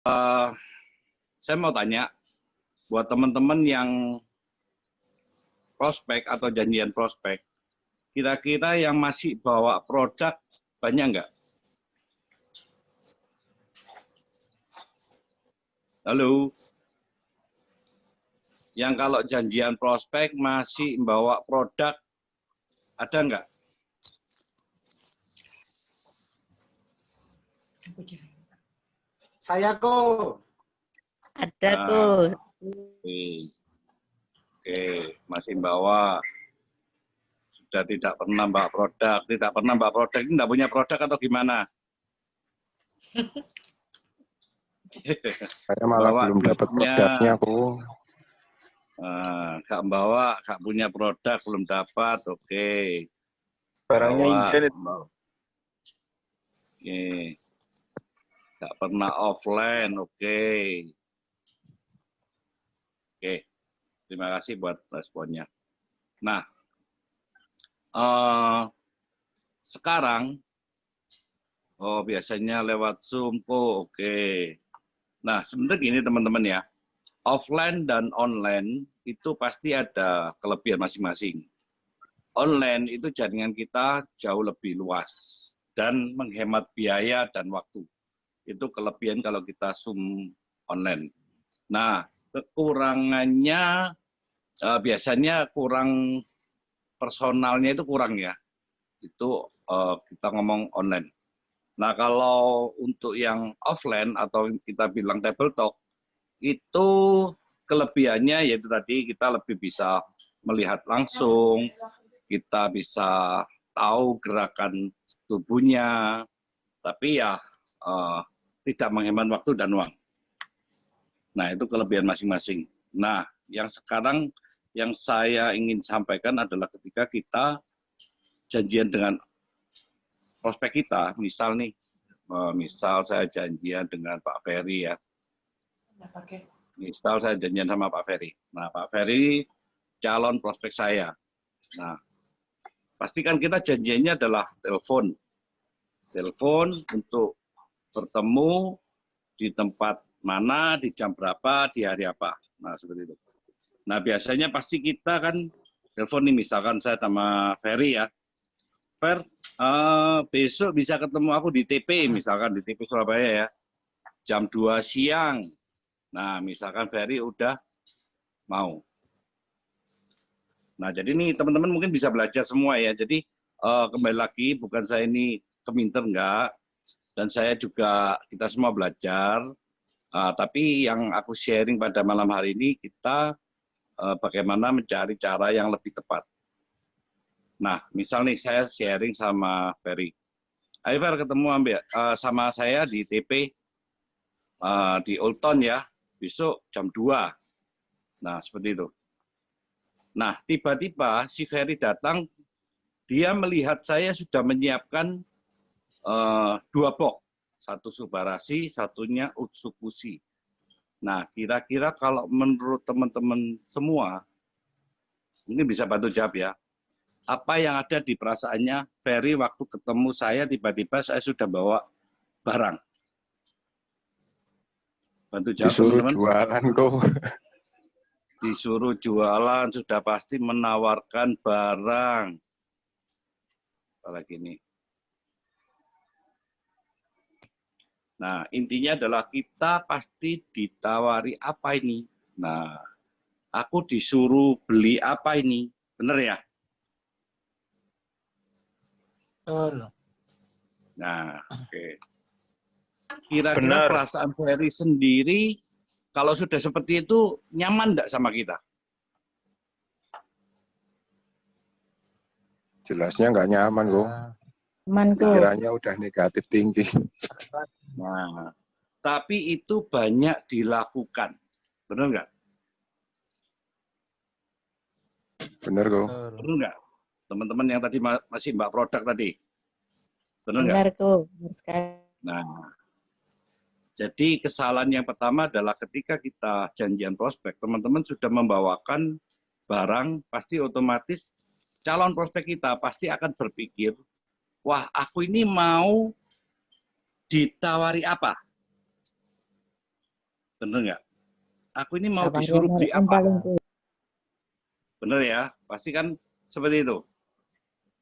Saya mau tanya, buat teman-teman yang prospek atau janjian prospek, kira-kira yang masih bawa produk banyak nggak? Halo? Yang kalau janjian prospek masih bawa produk, ada nggak? Saya kok. Ada kok. Oke, masih bawa. Sudah tidak pernah bawa produk. Tidak pernah bawa produk, ini nggak punya produk atau gimana? Saya malah Bawa belum dapat duitnya. produknya kok. Gak bawa, gak punya produk, belum dapat, oke. Barangnya inden itu. Oke. Gak pernah offline, oke. Oke, terima kasih buat responnya. Nah, sekarang, biasanya lewat Zoom kok, oke. Nah, sebenarnya gini teman-teman ya, offline dan online itu pasti ada kelebihan masing-masing. Online itu jaringan kita jauh lebih luas dan menghemat biaya dan waktu. Itu kelebihan kalau kita Zoom online. Nah, kekurangannya biasanya kurang personalnya itu kurang ya. Itu kita ngomong online. Nah, kalau untuk yang offline atau kita bilang table talk, itu kelebihannya yaitu tadi kita lebih bisa melihat langsung, kita bisa tahu gerakan tubuhnya, tapi ya tidak menghemat waktu dan uang. Nah, itu kelebihan masing-masing. Nah, yang sekarang yang saya ingin sampaikan adalah ketika kita janjian dengan prospek kita, misal nih, misal saya janjian dengan Pak Ferry ya. Misal saya janjian sama Pak Ferry. Nah, Pak Ferry calon prospek saya. Nah, pastikan kita janjiannya adalah telepon. Telepon untuk bertemu di tempat mana, di jam berapa, di hari apa. Nah, seperti itu. Nah, biasanya pasti kita kan telepon nih, misalkan saya sama Ferry ya. Fer, besok bisa ketemu aku di TP, misalkan di TP Surabaya ya. Jam 2 siang. Nah, misalkan Ferry udah mau. Nah, jadi nih teman-teman mungkin bisa belajar semua ya. Jadi kembali lagi, bukan saya ini keminter enggak. Dan saya juga, kita semua belajar. Tapi yang aku sharing pada malam hari ini, kita bagaimana mencari cara yang lebih tepat. Nah, misal nih saya sharing sama Ferry. Ayo Fer, ketemu sama saya di TP, di Old Town ya. Besok jam 2. Nah, seperti itu. Nah, tiba-tiba si Ferry datang, dia melihat saya sudah menyiapkan 2 box. Satu Subarasi, satunya Utsukushi. Nah, kira-kira kalau menurut teman-teman semua, ini bisa bantu jawab ya. Apa yang ada di perasaannya Ferry waktu ketemu saya, tiba-tiba saya sudah bawa barang. Bantu jawab disuruh teman-teman. Jualan kok. Disuruh jualan, sudah pasti menawarkan barang. Apalagi ini. Nah, intinya adalah kita pasti ditawari apa ini. Nah, aku disuruh beli apa ini. Benar ya? Betul. Nah, oke. Kira-kira perasaan Ferry sendiri, kalau sudah seperti itu, nyaman enggak sama kita? Jelasnya nggak nyaman kok. Nyaman kok. Pikirannya udah negatif tinggi. Nah, tapi itu banyak dilakukan. Benar nggak? Bener kok. Benar nggak? Teman-teman yang tadi masih mbak produk tadi. Benar nggak? Benar kok. Benar sekali. Nah, jadi kesalahan yang pertama adalah ketika kita janjian prospek, teman-teman sudah membawakan barang, pasti otomatis calon prospek kita pasti akan berpikir, wah aku ini mau ditawari apa? Bener nggak? Aku ini mau Abang disuruh Ronald beli yang apa? paling kuat. Bener ya? Pasti kan seperti itu.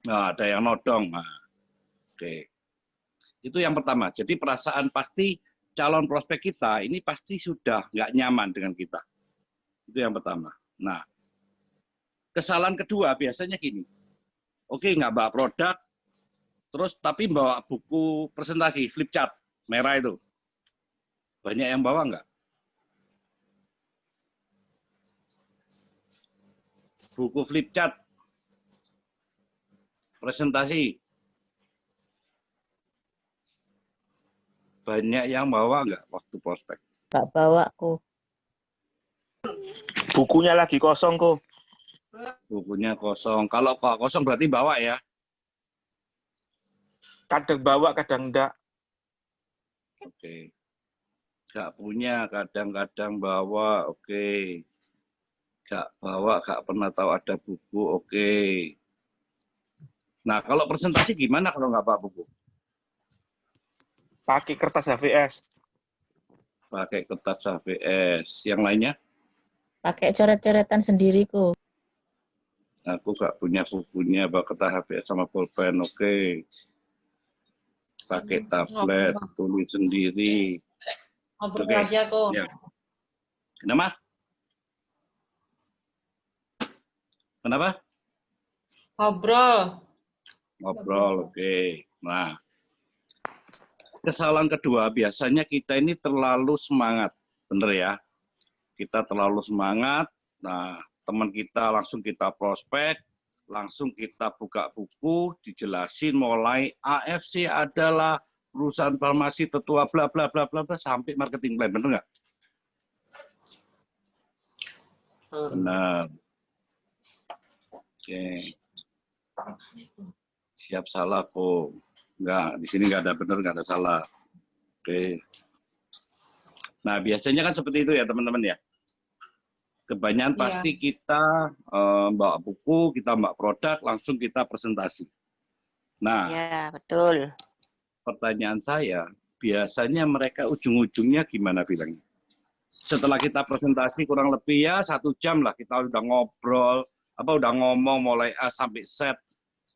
Nah, ada yang nodong. Nah, oke. Itu yang pertama. Jadi perasaan pasti calon prospek kita ini pasti sudah nggak nyaman dengan kita. Itu yang pertama. Nah, kesalahan kedua biasanya gini. Oke, nggak bawa produk, terus tapi bawa buku presentasi, flip chart, merah itu. Banyak yang bawa nggak? Buku flip chart, presentasi. Banyak yang bawa nggak waktu prospek? Gak bawa ku. Bukunya lagi kosong kok. Bukunya kosong. Kalau kosong berarti bawa ya? Kadang bawa, kadang enggak. Oke. Nggak punya, kadang-kadang bawa, oke. Nggak bawa, nggak pernah tahu ada buku, oke. Nah, kalau presentasi gimana kalau nggak bawa buku? Pakai kertas HVS. Pakai kertas HVS. Yang lainnya? Pakai coret-coretan sendiri ku. Aku nggak punya bukunya, bawa kertas HVS sama pulpen, oke. Pakai tablet, tulis sendiri. Ngobrol Oke. aja kok. Ya. Kenapa? Kenapa? Ngobrol. Ngobrol, oke. Nah, kesalahan kedua, biasanya kita ini terlalu semangat. Bener ya? Kita terlalu semangat, nah teman kita langsung kita prospek, langsung kita buka buku, dijelasin mulai AFC adalah perusahaan farmasi tertua, bla bla bla bla bla, sampai marketing plan. Bener nggak? Benar. Oke. Siap salah kok. Enggak, di sini nggak ada benar, nggak ada salah. Oke. Nah, biasanya kan seperti itu ya teman-teman ya. Kebanyakan Iya. pasti kita bawa buku, kita bawa produk, langsung kita presentasi. Nah, Ya, betul. pertanyaan saya, biasanya mereka ujung-ujungnya gimana bilangnya? Setelah kita presentasi kurang lebih ya 1 jam lah, kita udah ngobrol, udah ngomong mulai A sampai Z,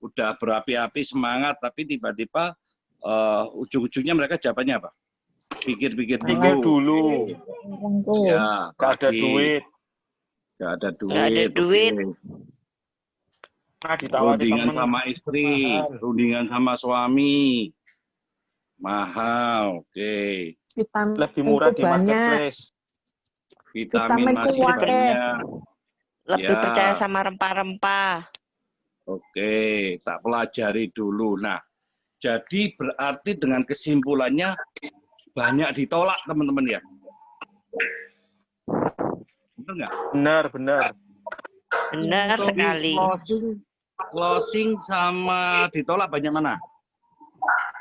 udah berapi-api semangat, tapi tiba-tiba ujung-ujungnya mereka jawabannya apa? Pikir-pikir Pikir dulu. Orang ku. Ya, Gak ada lagi. duit. Gak ada duit. Nggak ada duit. Oke. Nah, ditawari Rundingan temen. sama istri, Mahal. rundingan sama suami, mahal, oke. Vitamin Lebih murah itu di banyak. marketplace. Vitamin Vitamin masih kuat. banyak, Lebih Ya. percaya sama rempah-rempah. oke. Tak pelajari dulu. Nah, jadi berarti dengan kesimpulannya banyak ditolak teman-teman ya. Benar nggak? Benar, benar. Benar Jadi sekali. closing sama ditolak banyak mana?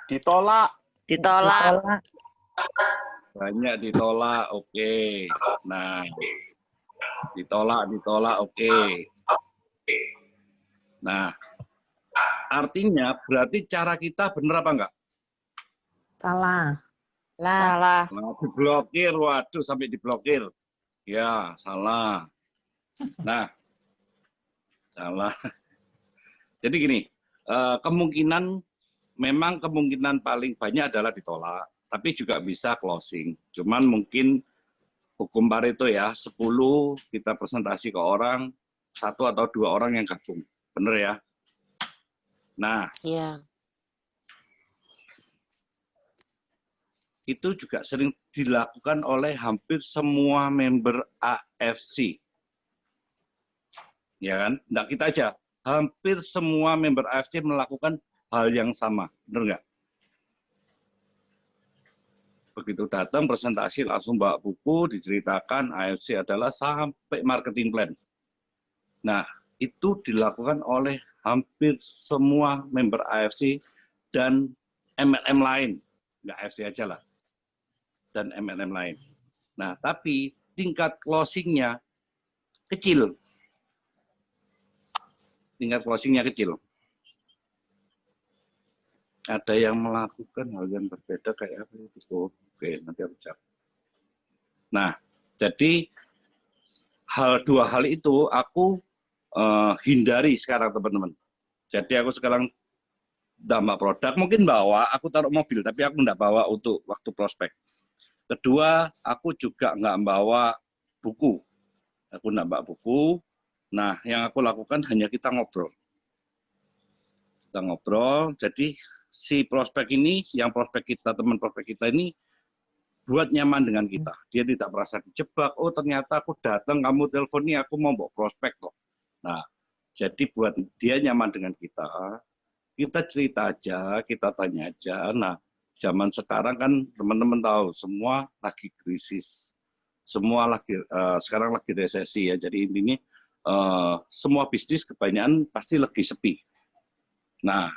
Ditolak. Ditolak. Ditolak. Banyak ditolak, oke. Nah, ditolak, oke. Nah, artinya berarti cara kita benar apa enggak? Salah. Lah. Salah. Nah, diblokir, waduh sampai diblokir. Ya, salah. Nah, salah. Jadi gini, memang kemungkinan paling banyak adalah ditolak, tapi juga bisa closing. Cuman mungkin hukum Pareto ya, 10 kita presentasi ke orang, 1 atau 2 orang yang gabung. Bener ya? Nah, Ya. itu juga sering dilakukan oleh hampir semua member AFC. Ya kan? Nggak kita aja, hampir semua member AFC melakukan hal yang sama. Bener nggak? Begitu datang presentasi langsung bawa buku, diceritakan AFC adalah sampai marketing plan. Nah, itu dilakukan oleh hampir semua member AFC dan MLM lain. Nggak AFC aja lah. Dan MLM lain. Nah, tapi tingkat closing-nya kecil. Tingkat closing-nya kecil. Ada yang melakukan hal yang berbeda kayak apa itu? Oke, nanti aku cek. Nah, jadi dua hal itu aku hindari sekarang teman-teman. Jadi aku sekarang tambah produk, mungkin bawa, aku taruh mobil, tapi aku nggak bawa untuk waktu prospek. Kedua, aku juga nggak bawa buku. Aku nggak bawa buku. Nah, yang aku lakukan hanya kita ngobrol. Kita ngobrol, jadi si prospek ini, yang prospek kita, teman prospek kita ini, buat nyaman dengan kita. Dia tidak merasa dijebak, oh ternyata aku datang, kamu telepon nih, aku mau bawa prospek kok. Nah, jadi buat dia nyaman dengan kita cerita aja, kita tanya aja. Nah, zaman sekarang kan teman-teman tahu, semua lagi krisis. Semua sekarang lagi resesi ya. Jadi intinya semua bisnis kebanyakan pasti lagi sepi. Nah,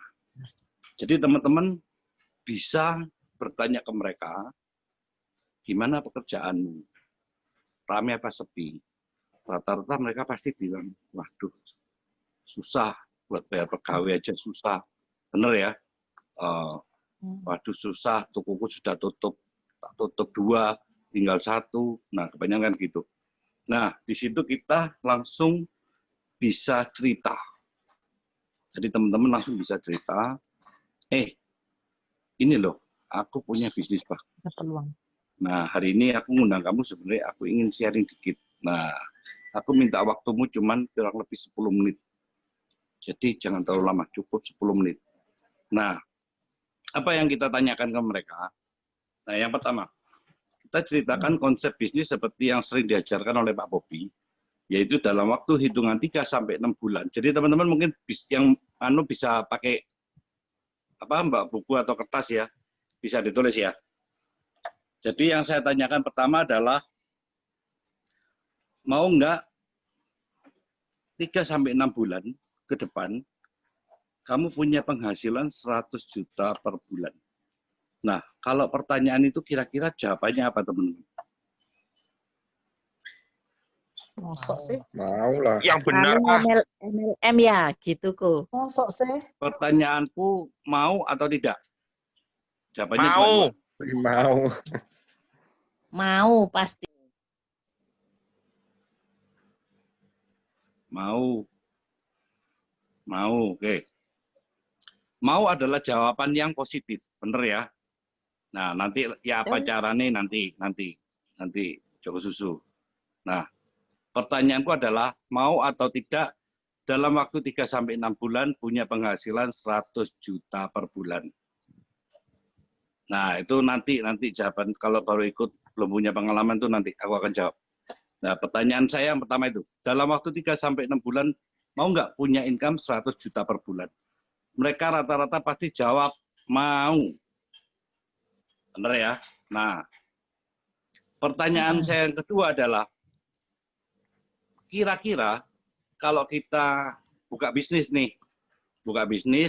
jadi teman-teman bisa bertanya ke mereka, gimana pekerjaanmu? Ramai apa sepi? Rata-rata mereka pasti bilang, waduh, susah, buat bayar pegawai aja susah. Bener ya? Waduh susah, tokoku sudah tutup, tak tutup 2, tinggal 1. Nah, kebanyakan gitu. Nah, di situ kita langsung bisa cerita. Jadi teman-teman langsung bisa cerita, ini loh, aku punya bisnis, Pak. Ada peluang. Nah, hari ini aku ngundang kamu sebenarnya aku ingin sharing dikit. Nah, aku minta waktumu cuman kurang lebih 10 menit. Jadi jangan terlalu lama, cukup 10 menit. Nah, apa yang kita tanyakan ke mereka? Nah, yang pertama, kita ceritakan konsep bisnis seperti yang sering diajarkan oleh Pak Bobi, yaitu dalam waktu hitungan 3-6 bulan. Jadi teman-teman mungkin yang bisa pakai Mbak, buku atau kertas ya, bisa ditulis ya. Jadi yang saya tanyakan pertama adalah, mau nggak 3-6 bulan ke depan, kamu punya penghasilan 100 juta per bulan. Nah, kalau pertanyaan itu kira-kira jawabannya apa, teman-teman? Mosok sih. Mau lah. Yang benar, MLM ya, gitu kok. Mosok sih. Pertanyaanku mau atau tidak? Jawabannya cuma mau. 2. Mau. Mau, pasti. Mau, oke. Mau adalah jawaban yang positif, bener ya. Nah, nanti ya apa caranya nanti Joko Susu. Nah, pertanyaanku adalah mau atau tidak dalam waktu 3-6 bulan punya penghasilan 100 juta per bulan. Nah, itu nanti jawaban, kalau baru ikut belum punya pengalaman itu nanti aku akan jawab. Nah, pertanyaan saya yang pertama itu, dalam waktu 3-6 bulan mau nggak punya income 100 juta per bulan? Mereka rata-rata pasti jawab mau. Benar ya? Nah, pertanyaan saya yang kedua adalah, kira-kira kalau kita buka bisnis nih,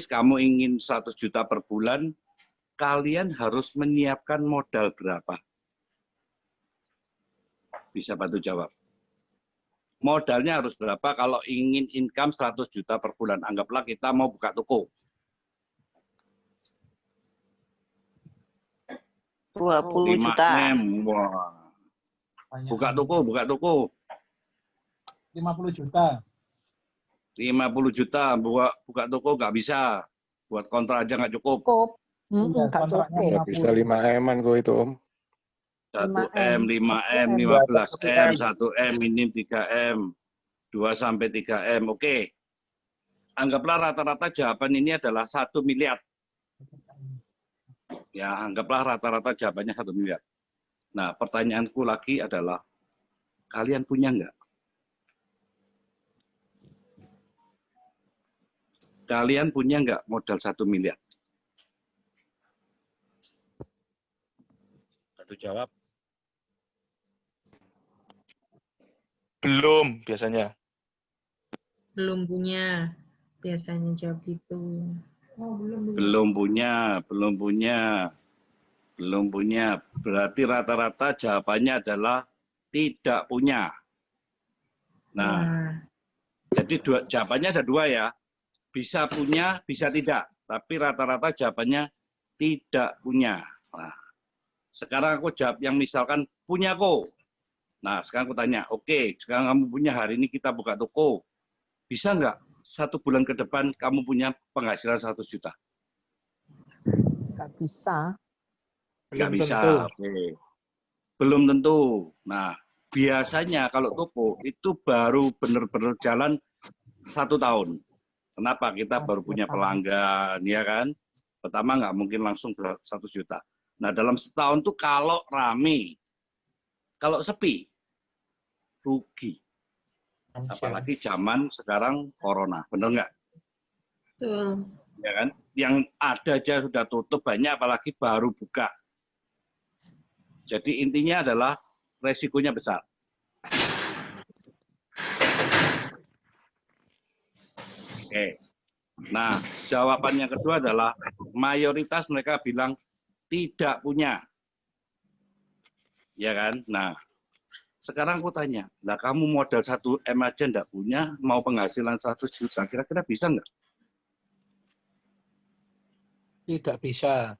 kamu ingin 100 juta per bulan, kalian harus menyiapkan modal berapa? Bisa bantu jawab. Modalnya harus berapa kalau ingin income 100 juta per bulan? Anggaplah kita mau buka toko. 20 juta. Wah. Buka toko. 50 juta. 50 juta, buka toko nggak bisa. Buat kontrak aja nggak cukup. Cukup. Iya, Nggak kontraknya cukup. Bisa 5M-an gue itu, Om. 1M, 5M, 15M, 1M, minim 3M, 2-3M. Oke. Anggaplah rata-rata jawaban ini adalah 1 miliar. Ya, anggaplah rata-rata jawabannya 1 miliar. Nah, pertanyaanku lagi adalah, kalian punya nggak? Kalian punya nggak modal 1 miliar? Satu jawab. Belum biasanya. Belum punya. Biasanya jawab gitu. Belum punya. Berarti rata-rata jawabannya adalah tidak punya. Nah, jadi jawabannya ada 2 ya. Bisa punya, bisa tidak. Tapi rata-rata jawabannya tidak punya. Nah, sekarang aku jawab yang misalkan punya kok. Nah, sekarang aku tanya, oke, sekarang kamu punya hari ini kita buka toko. Bisa nggak 1 bulan ke depan kamu punya penghasilan 100 juta? Nggak bisa. Nggak Belum bisa. tentu. Oke. Belum tentu. Nah, biasanya kalau toko itu baru benar-benar jalan 1 tahun. Kenapa? Kita baru punya pelanggan, ya kan? Pertama nggak mungkin langsung 100 juta. Nah, dalam setahun tuh kalau rame, kalau sepi, rugi. Apalagi zaman sekarang corona, bener nggak? Betul. Ya kan? Yang ada aja sudah tutup banyak, apalagi baru buka. Jadi intinya adalah resikonya besar. Oke. Nah, jawaban yang kedua adalah mayoritas mereka bilang tidak punya. Ya kan? Nah, sekarang aku tanya, nah kamu modal 1 M aja enggak punya, mau penghasilan 100 juta, kira-kira bisa enggak? Tidak bisa.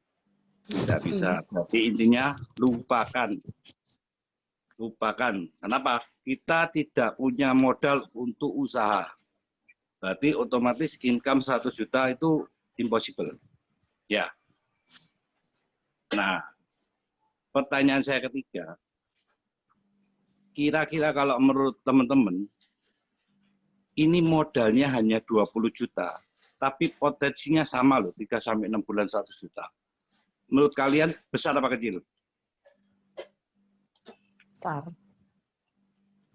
Tidak bisa. Berarti intinya lupakan. Lupakan. Kenapa? Kita tidak punya modal untuk usaha. Berarti otomatis income 100 juta itu impossible. Ya. Nah, pertanyaan saya ketiga, kira-kira kalau menurut teman-teman, ini modalnya hanya 20 juta, tapi potensinya sama loh, 3-6 bulan 100 juta. Menurut kalian besar apa kecil? Besar.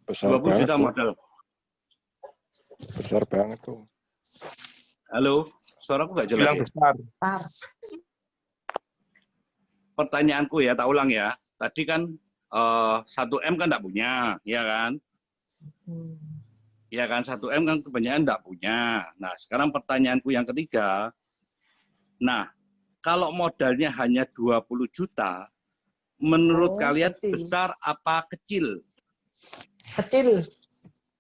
Besar 20 banget juta tuh. modal. Besar banget tuh. Halo, suaraku nggak jelas Bilang ya? besar. Besar. Pertanyaanku ya, tak ulang ya. Tadi kan 1 M kan nggak punya, ya kan? Ya kan, 1 M kan kebanyakan nggak punya. Nah, sekarang pertanyaanku yang ketiga. Nah, kalau modalnya hanya 20 juta, menurut kalian kecil. besar apa kecil? Kecil.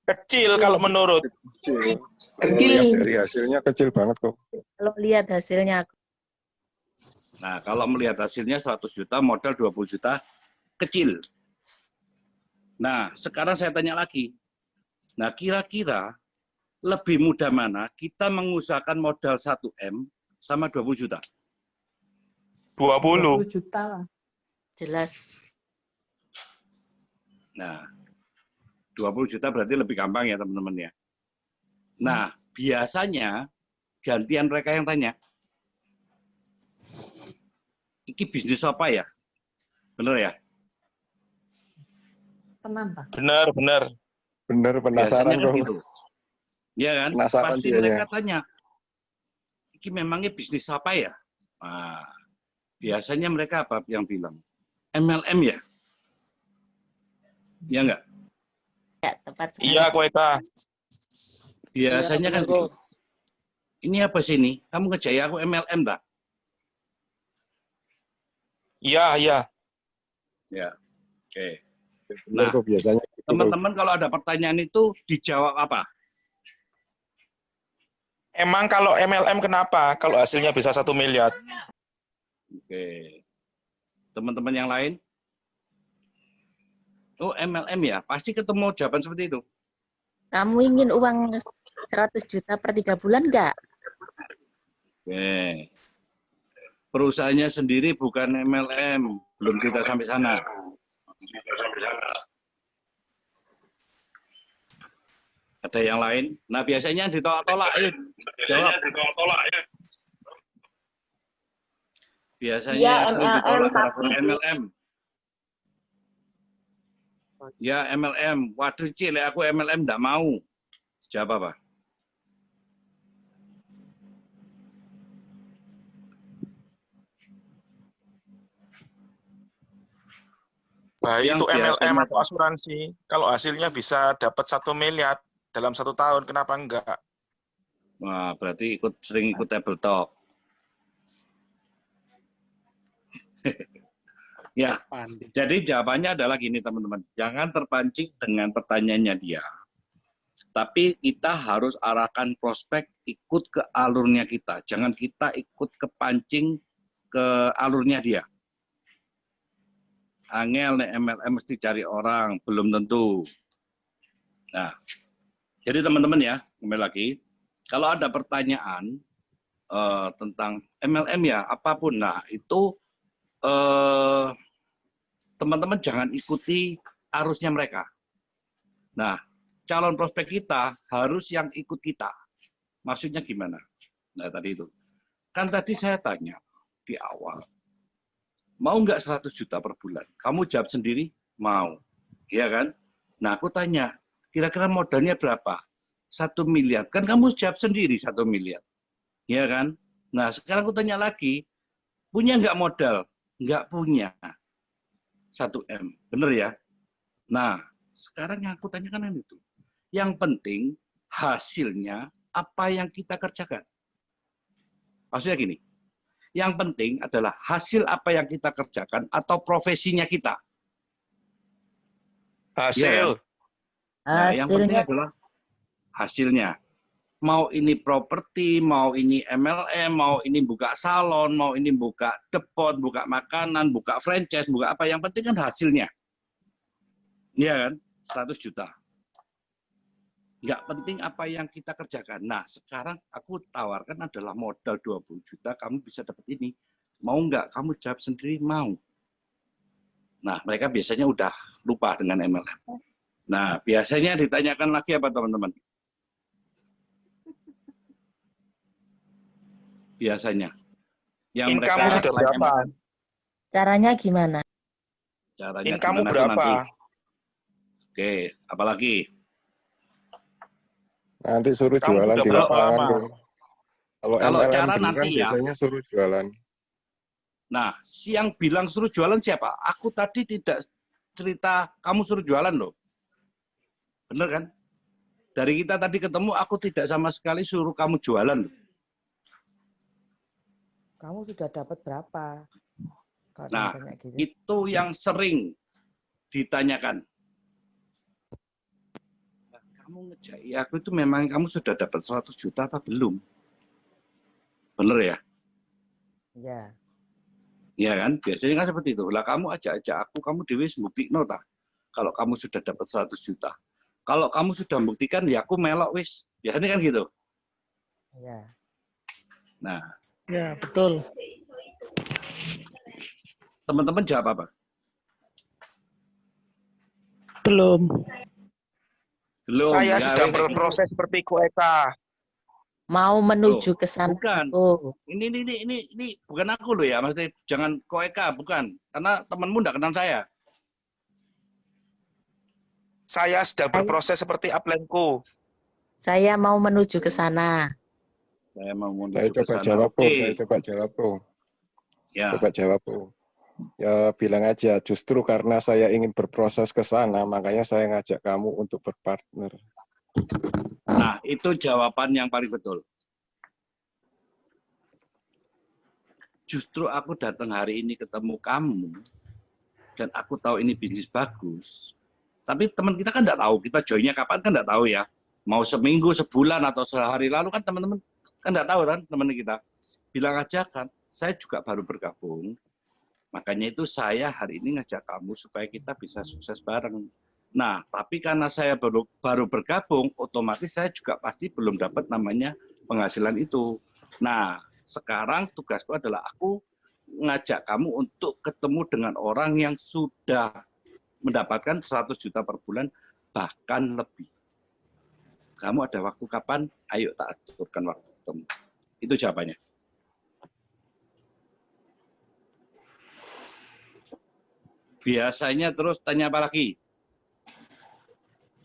Kecil kalau menurut. Kecil. Kalau lihat dari hasilnya kecil banget kok. Kalau lihat hasilnya, Nah, kalau melihat hasilnya 100 juta, modal 20 juta, kecil. Nah, sekarang saya tanya lagi. Nah, kira-kira lebih mudah mana kita mengusahakan modal 1 M sama 20 juta? 20. 20 juta lah. jelas. Nah, 20 juta berarti lebih gampang ya teman-teman ya. Nah, biasanya gantian mereka yang tanya, ini bisnis apa ya? Bener ya? Tenang, Pak. Benar, benar. Bener, penasaran Biasanya kan kok. gitu. Iya kan? Penasaran Pasti dianya. mereka tanya, ini memangnya bisnis apa ya? Nah, biasanya mereka apa yang bilang? MLM ya? Iya enggak? Ya, tepat sekali. Iya, Ko Eka. Biasanya kan gitu. Ini apa sih ini? Kamu ngejaya aku MLM tak? Iya, iya. Ya. Oke. Bener Nah, kok biasanya. Gitu, kok. teman-teman kalau ada pertanyaan itu dijawab apa? Emang kalau MLM kenapa? Kalau hasilnya bisa 1 miliar. Oke. Teman-teman yang lain? Oh, MLM ya? Pasti ketemu jawaban seperti itu. Kamu ingin uang 100 juta per 3 bulan nggak? Oke. Perusahaannya sendiri bukan MLM. Belum kita sampai sana. Ada yang lain? Nah, biasanya ditolak-tolak. Ayo, jawab. Biasanya Iya, yang sering MLM, ditolak tapi MLM. Ya, MLM. Waduh, Cil, aku MLM enggak mau. Jawab apa? Baik Yang itu MLM biasanya atau asuransi. Kalau hasilnya bisa dapat 1 miliar dalam 1 tahun, kenapa enggak? Wah, berarti sering ikut table talk. Ya, jadi jawabannya adalah gini teman-teman. Jangan terpancing dengan pertanyaannya dia. Tapi kita harus arahkan prospek ikut ke alurnya kita. Jangan kita ikut kepancing ke alurnya dia. Angel nek MLM mesti cari orang, belum tentu. Nah, jadi teman-teman ya, kembali lagi, kalau ada pertanyaan tentang MLM ya, apapun, nah itu teman-teman jangan ikuti arusnya mereka. Nah, calon prospek kita harus yang ikut kita. Maksudnya gimana? Nah, tadi itu. Kan tadi saya tanya di awal, mau nggak 100 juta per bulan? Kamu jawab sendiri, mau. Iya kan? Nah, aku tanya, kira-kira modalnya berapa? 1 miliar. Kan kamu jawab sendiri 1 miliar. Iya kan? Nah, sekarang aku tanya lagi, punya nggak modal? Nggak punya. 1 M. Bener ya? Nah, sekarang yang aku tanyakan itu. Yang penting, hasilnya apa yang kita kerjakan. Maksudnya gini, yang penting adalah hasil apa yang kita kerjakan atau profesinya kita. Hasil. Ya, nah, yang penting adalah hasilnya. Mau ini properti, mau ini MLM, mau ini buka salon, mau ini buka depot, buka makanan, buka franchise, buka apa. Yang penting kan hasilnya. Iya kan? 100 juta. Nggak penting apa yang kita kerjakan. Nah, sekarang aku tawarkan adalah modal 20 juta, kamu bisa dapat ini. Mau nggak? Kamu jawab sendiri, mau. Nah, mereka biasanya udah lupa dengan MLM. Nah, biasanya ditanyakan lagi apa, teman-teman? Biasanya. Yang Income sudah berapa? Caranya gimana? Caranya Income gimana berapa? nanti. Oke, apalagi? Nanti suruh Kamu jualan sudah di berapa lapangan lama? tuh. Kalau Kalau MLM cara beneran nanti ya. biasanya suruh jualan. Nah, yang bilang suruh jualan siapa? Aku tadi tidak cerita kamu suruh jualan loh. Bener kan? Dari kita tadi ketemu, aku tidak sama sekali suruh kamu jualan loh. Kamu sudah dapat berapa? Kalau Nah, tanya gitu. itu yang sering ditanyakan. Nah, kamu ngejai aku itu memang kamu sudah dapat 100 juta apa belum? Bener ya? Iya. Iya kan? Biasanya kan seperti itu. Lah kamu ajak-ajak aku, kamu dewe buktikno ta. Kalau kamu sudah dapat 100 juta. Kalau kamu sudah membuktikan, ya aku melok wis. Biasanya kan gitu. Iya. Nah, Ya, betul. teman-teman jawab apa? Belum. Belum. Saya Ya, sedang wis, berproses seperti Koeka. Mau menuju ke sana. Bukan. Oh, Ini bukan aku loh ya, maksudnya jangan Koeka, bukan. Karena temanmu enggak kenal saya. Saya sedang berproses seperti Uplandku. saya mau menuju ke sana. Saya mau menuju Saya ke coba sana. jawab, Oke. saya coba jawab, Bro. Ya. Coba jawab, Bro. Ya bilang aja, justru karena saya ingin berproses ke sana, makanya saya ngajak kamu untuk berpartner. Nah, itu jawaban yang paling betul. Justru aku datang hari ini ketemu kamu, dan aku tahu ini bisnis bagus. Tapi teman kita kan nggak tahu, kita joinnya kapan kan nggak tahu ya. Mau seminggu, sebulan, atau sehari lalu kan teman-teman kan nggak tahu kan teman kita. Bilang aja kan, saya juga baru bergabung. Makanya itu saya hari ini ngajak kamu supaya kita bisa sukses bareng. Nah, tapi karena saya baru bergabung, otomatis saya juga pasti belum dapat namanya penghasilan itu. Nah, sekarang tugasku adalah aku ngajak kamu untuk ketemu dengan orang yang sudah mendapatkan 100 juta per bulan, bahkan lebih. Kamu ada waktu kapan? Ayo tak aturkan waktu ketemu. Itu jawabannya. Biasanya terus tanya apa lagi?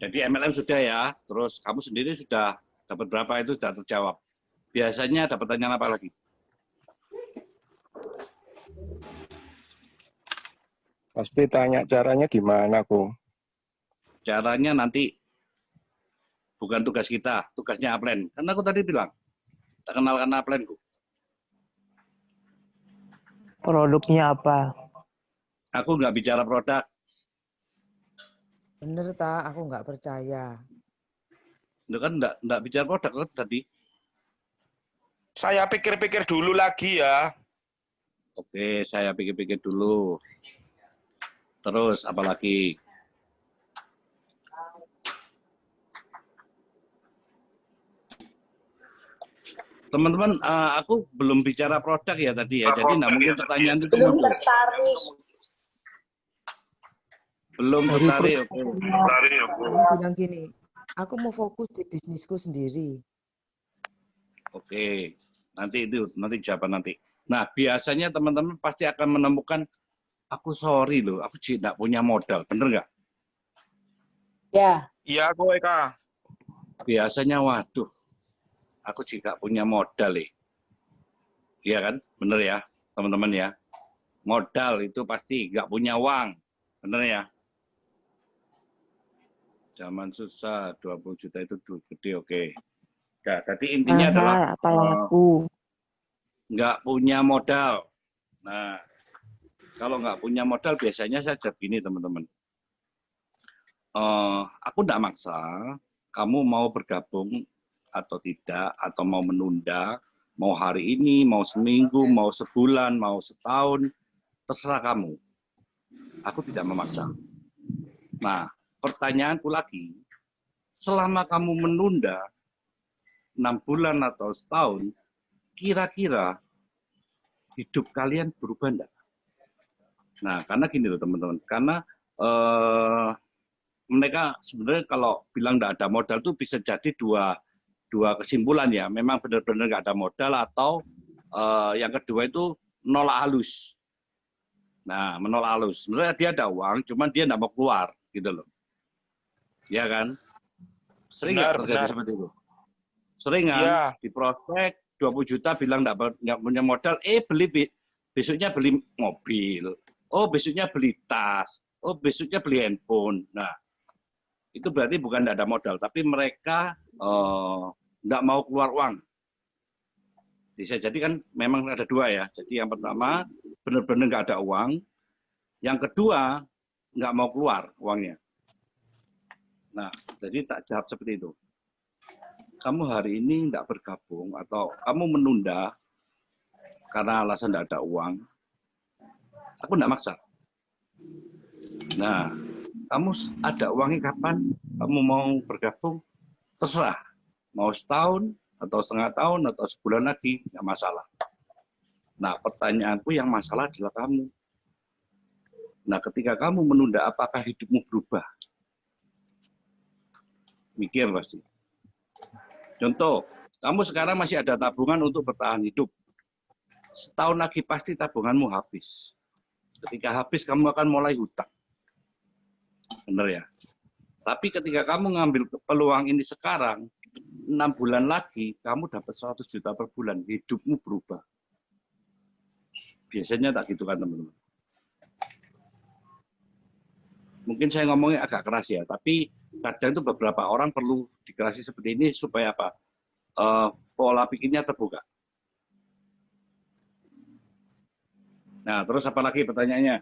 Jadi MLM sudah ya, terus kamu sendiri sudah dapat berapa itu sudah terjawab. Biasanya dapat tanya apa lagi? Pasti tanya caranya gimana, Bro? Caranya nanti bukan tugas kita, tugasnya Upland. Karena aku tadi bilang, tak kenalkan Upland, Bu. Produknya apa? Aku nggak bicara produk. Bener tak? Aku nggak percaya. Itu kan nggak bicara produk kan tadi. Saya pikir-pikir dulu lagi ya. Oke, saya pikir-pikir dulu. Terus apa lagi? Teman-teman, aku belum bicara produk ya tadi ya. Jadi nggak mungkin pertanyaan itu Belum muncul. tertarik. Belum tertarik. Oke. Aku bilang gini, aku mau fokus di bisnisku sendiri. Oke. Nanti jawaban nanti. Nah, biasanya teman-teman pasti akan menemukan, aku sorry loh, aku tidak punya modal. Bener nggak? Ya. Iya, aku Eka. Biasanya, waduh, aku juga punya modal nih. Iya kan? Bener ya, teman-teman ya. Modal itu pasti nggak punya uang. Bener ya? Zaman susah, 20 juta itu duit gede, oke. Nah, tadi intinya adalah apa laku? nggak punya modal. Nah, kalau nggak punya modal biasanya saya jawab gini teman-teman. Aku nggak maksa, kamu mau bergabung atau tidak, atau mau menunda, mau hari ini, mau seminggu, mau sebulan, mau setahun, terserah kamu. Aku tidak memaksa. Nah, pertanyaanku lagi, selama kamu menunda 6 bulan atau setahun, kira-kira hidup kalian berubah enggak? Nah, karena gini loh teman-teman, karena mereka sebenarnya kalau bilang enggak ada modal itu bisa jadi dua kesimpulan ya. Memang benar-benar enggak ada modal atau yang kedua itu menolak halus. Nah, menolak halus. Sebenarnya dia ada uang, cuman dia enggak mau keluar, gitu loh. Ya kan? Sering nggak terjadi seperti itu? Sering kan? Iya. Di prospek 20 juta bilang nggak punya modal, beli besoknya beli mobil, besoknya beli tas, besoknya beli handphone. Nah, itu berarti bukan nggak ada modal, tapi mereka nggak mau keluar uang. Bisa jadi kan memang ada dua ya. Jadi yang pertama benar-benar nggak ada uang, yang kedua nggak mau keluar uangnya. Nah, jadi tak jawab seperti itu. Kamu hari ini tidak bergabung atau kamu menunda karena alasan tidak ada uang, aku tidak maksa. Nah, kamu ada uangnya kapan? Kamu mau bergabung? Terserah. Mau setahun, atau setengah tahun, atau sebulan lagi, nggak masalah. Nah, pertanyaanku yang masalah adalah kamu. Nah, ketika kamu menunda, apakah hidupmu berubah? Mikir pasti. Contoh, kamu sekarang masih ada tabungan untuk bertahan hidup. Setahun lagi pasti tabunganmu habis. Ketika habis, kamu akan mulai hutang. Benar ya? Tapi ketika kamu ngambil peluang ini sekarang, 6 bulan lagi, kamu dapat 100 juta per bulan. Hidupmu berubah. Biasanya tak gitu kan, teman-teman. Mungkin saya ngomongnya agak keras ya, tapi kadang itu beberapa orang perlu dikerasi seperti ini supaya apa? Pola pikirnya terbuka. Nah, terus apa lagi pertanyaannya?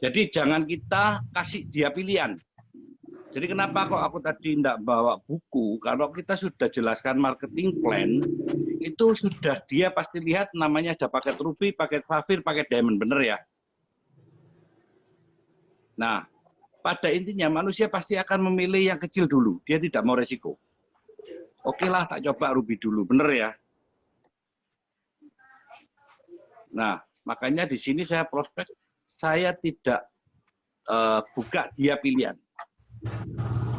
Jadi jangan kita kasih dia pilihan. Jadi kenapa kok aku tadi tidak bawa buku? Kalau kita sudah jelaskan marketing plan, itu sudah dia pasti lihat namanya ada paket Ruby, paket Safir, paket Diamond, bener ya? Nah, pada intinya manusia pasti akan memilih yang kecil dulu. Dia tidak mau resiko. Oke lah, tak coba Ruby dulu. Bener ya? Nah, makanya di sini saya prospek, saya tidak buka dia pilihan.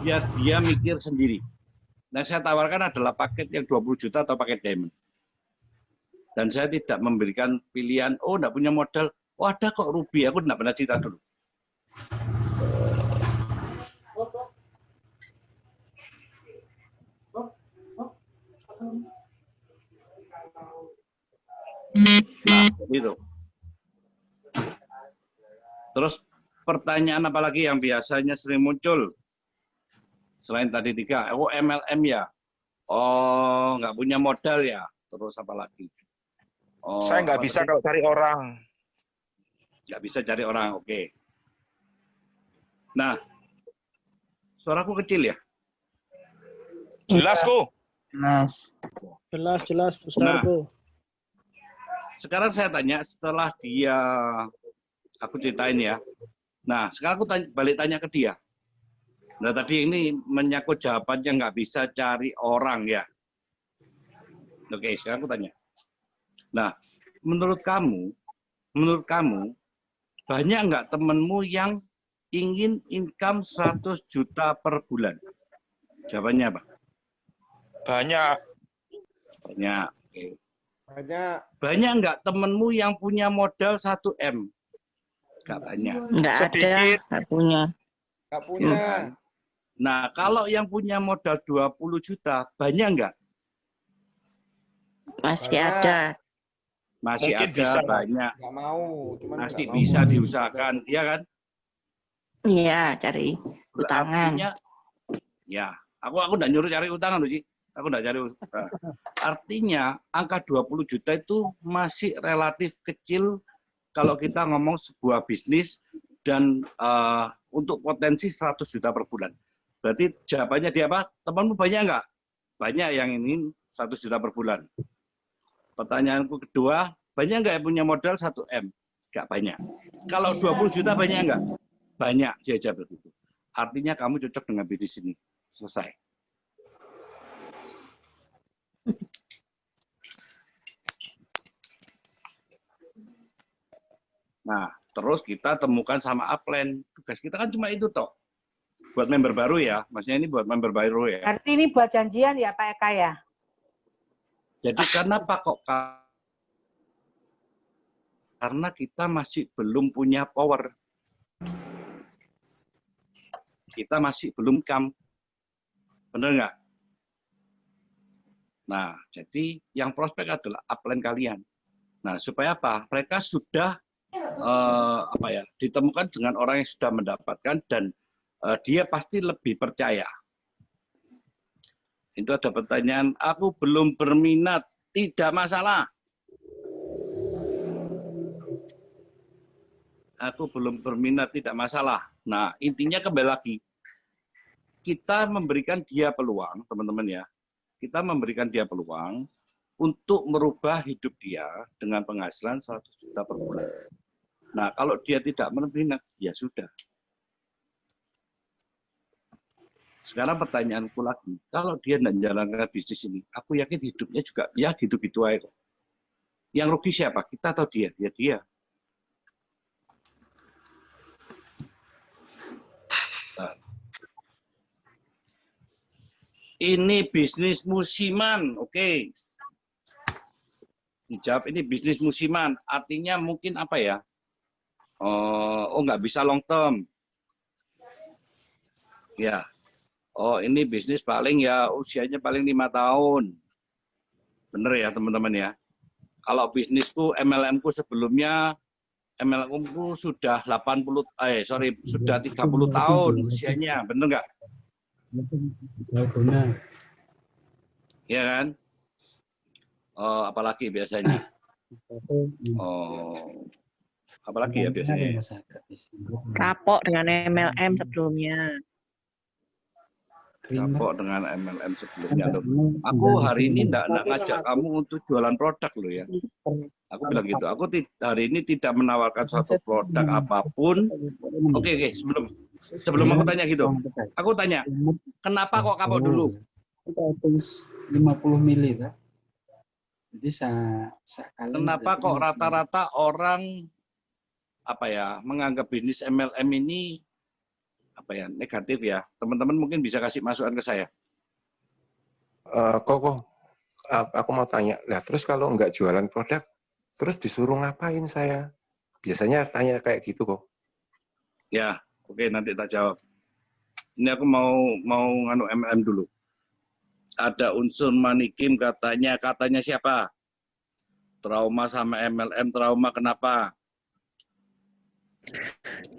Biar dia mikir sendiri. Nah, saya tawarkan adalah paket yang 20 juta atau paket Diamond. Dan saya tidak memberikan pilihan, enggak punya modal. Ada kok Ruby, aku enggak pernah cerita dulu. Nah, itu. Terus pertanyaan apa lagi yang biasanya sering muncul? Selain tadi 3, MLM ya? Nggak punya modal ya? Terus apa lagi? Saya nggak bisa kalau cari orang. Nggak bisa cari orang, oke. Nah, suaraku kecil ya? Jelas kok. Jelas, besar Nah, Bu. sekarang saya tanya, setelah dia Aku ceritain ya. Nah, sekarang aku balik tanya ke dia. Nah, tadi ini menyangkut jawabannya nggak bisa cari orang ya. Oke, sekarang aku tanya. Nah, menurut kamu, banyak nggak temenmu yang ingin income 100 juta per bulan? Jawabannya apa? Banyak. Banyak. Oke. Banyak. Banyak nggak temenmu yang punya modal 1 M? Nggak banyak. Nggak ada, Sedikit. nggak punya. Nggak punya. Nah, kalau yang punya modal 20 juta, banyak nggak? Masih Banyak. ada. Masih Mungkin ada, bisa. banyak. Nggak mau. Cuman Masih nggak mau. bisa diusahakan, ya kan? Iya, cari utangan. Artinya, ya, aku nggak nyuruh cari utangan, Ci. Aku nggak cari utangan. Artinya, angka 20 juta itu masih relatif kecil kalau kita ngomong sebuah bisnis dan untuk potensi 100 juta per bulan. Berarti jawabannya dia apa? Temanmu banyak nggak? Banyak yang ingin 100 juta per bulan. Pertanyaanku kedua, banyak nggak yang punya modal 1 M? Nggak banyak. Kalau 20 juta banyak nggak? Banyak, dia jawab begitu. Artinya kamu cocok dengan bisnis ini. Selesai. Nah, terus kita temukan sama upline. Tugas kita kan cuma itu toh. Buat member baru ya. Maksudnya ini buat member baru ya. Berarti ini buat janjian ya Pak Eka ya? Jadi kenapa kok? Karena kita masih belum punya power. Kita masih belum come. Benar nggak? Nah, jadi yang prospek adalah upline kalian. Nah, supaya apa? Mereka sudah ditemukan dengan orang yang sudah mendapatkan dan dia pasti lebih percaya. Itu ada pertanyaan, aku belum berminat, tidak masalah. Aku belum berminat, tidak masalah. Nah, intinya kembali lagi, kita memberikan dia peluang, teman-teman ya. Kita memberikan dia peluang untuk merubah hidup dia dengan penghasilan 100 juta per bulan. Nah, kalau dia tidak berminat, ya sudah. Sekarang pertanyaanku lagi, kalau dia tidak menjalankan bisnis ini, aku yakin hidupnya juga, ya gitu-gitu aja. Yang rugi siapa? Kita atau dia? Ya dia. Nah. Ini bisnis musiman, oke. Dijawab ini bisnis musiman, artinya mungkin apa ya? Nggak bisa long term. Ya. Oh, ini bisnis paling ya usianya paling 5 tahun. Bener ya, teman-teman ya. Kalau bisnisku, MLM-ku sebelumnya, MLM-ku sudah sudah 30 tahun usianya. Bener nggak? Iya kan? Apalagi biasanya? Apalagi ya biasanya? Kapok dengan MLM sebelumnya. Kapok dengan MLM sebelumnya. Aku hari ini enggak ngajak kamu untuk jualan produk loh ya. Aku bilang gitu. Aku hari ini tidak menawarkan suatu produk apapun. Oke. Sebelum aku tanya gitu. Aku tanya, kenapa kok kapok dulu? 50 mili, Pak. Jadi kenapa kok rata-rata orang menganggap bisnis MLM ini negatif ya? Teman-teman mungkin bisa kasih masukan ke saya. Koko, aku mau tanya, terus kalau nggak jualan produk, terus disuruh ngapain saya? Biasanya tanya kayak gitu kok. Ya, oke, nanti tak jawab. Ini aku mau nganu MLM dulu. Ada unsur manikim katanya siapa? Trauma sama MLM, trauma kenapa?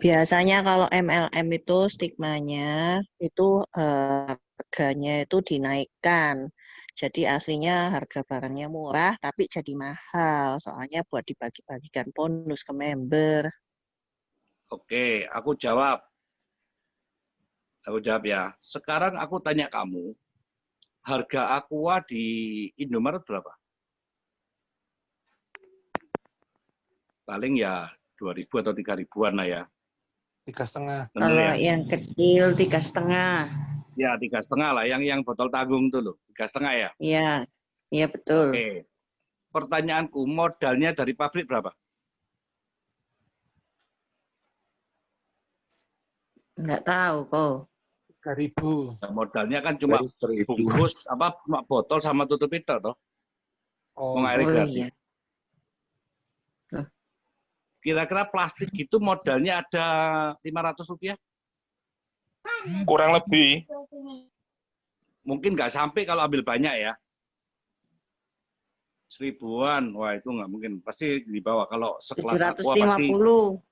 Biasanya kalau MLM itu stigmanya itu harganya itu dinaikkan. Jadi aslinya harga barangnya murah tapi jadi mahal. Soalnya buat dibagi-bagikan bonus ke member. Oke, aku jawab. Aku jawab ya. Sekarang aku tanya kamu, harga Aqua di Indomaret berapa? Paling ya 2.000 atau 3.000-an lah ya. 3,5. Bener Kalau ya? yang kecil 3,5. Ya 3,5 lah, yang botol tanggung tuh loh, 3,5 ya. Iya, iya betul. Oke. Pertanyaanku, modalnya dari pabrik berapa? Nggak tahu kok. 3.000. Nah, modalnya kan cuma bungkus apa botol sama tutup itu toh. Oh, Mengairi gratis. Iya. Kira-kira plastik gitu modalnya ada 500 rupiah? Kurang lebih. Mungkin nggak sampai kalau ambil banyak ya. 1.000-an, wah itu nggak mungkin. Pasti di bawah. Kalau sekelas Aqua pasti 750.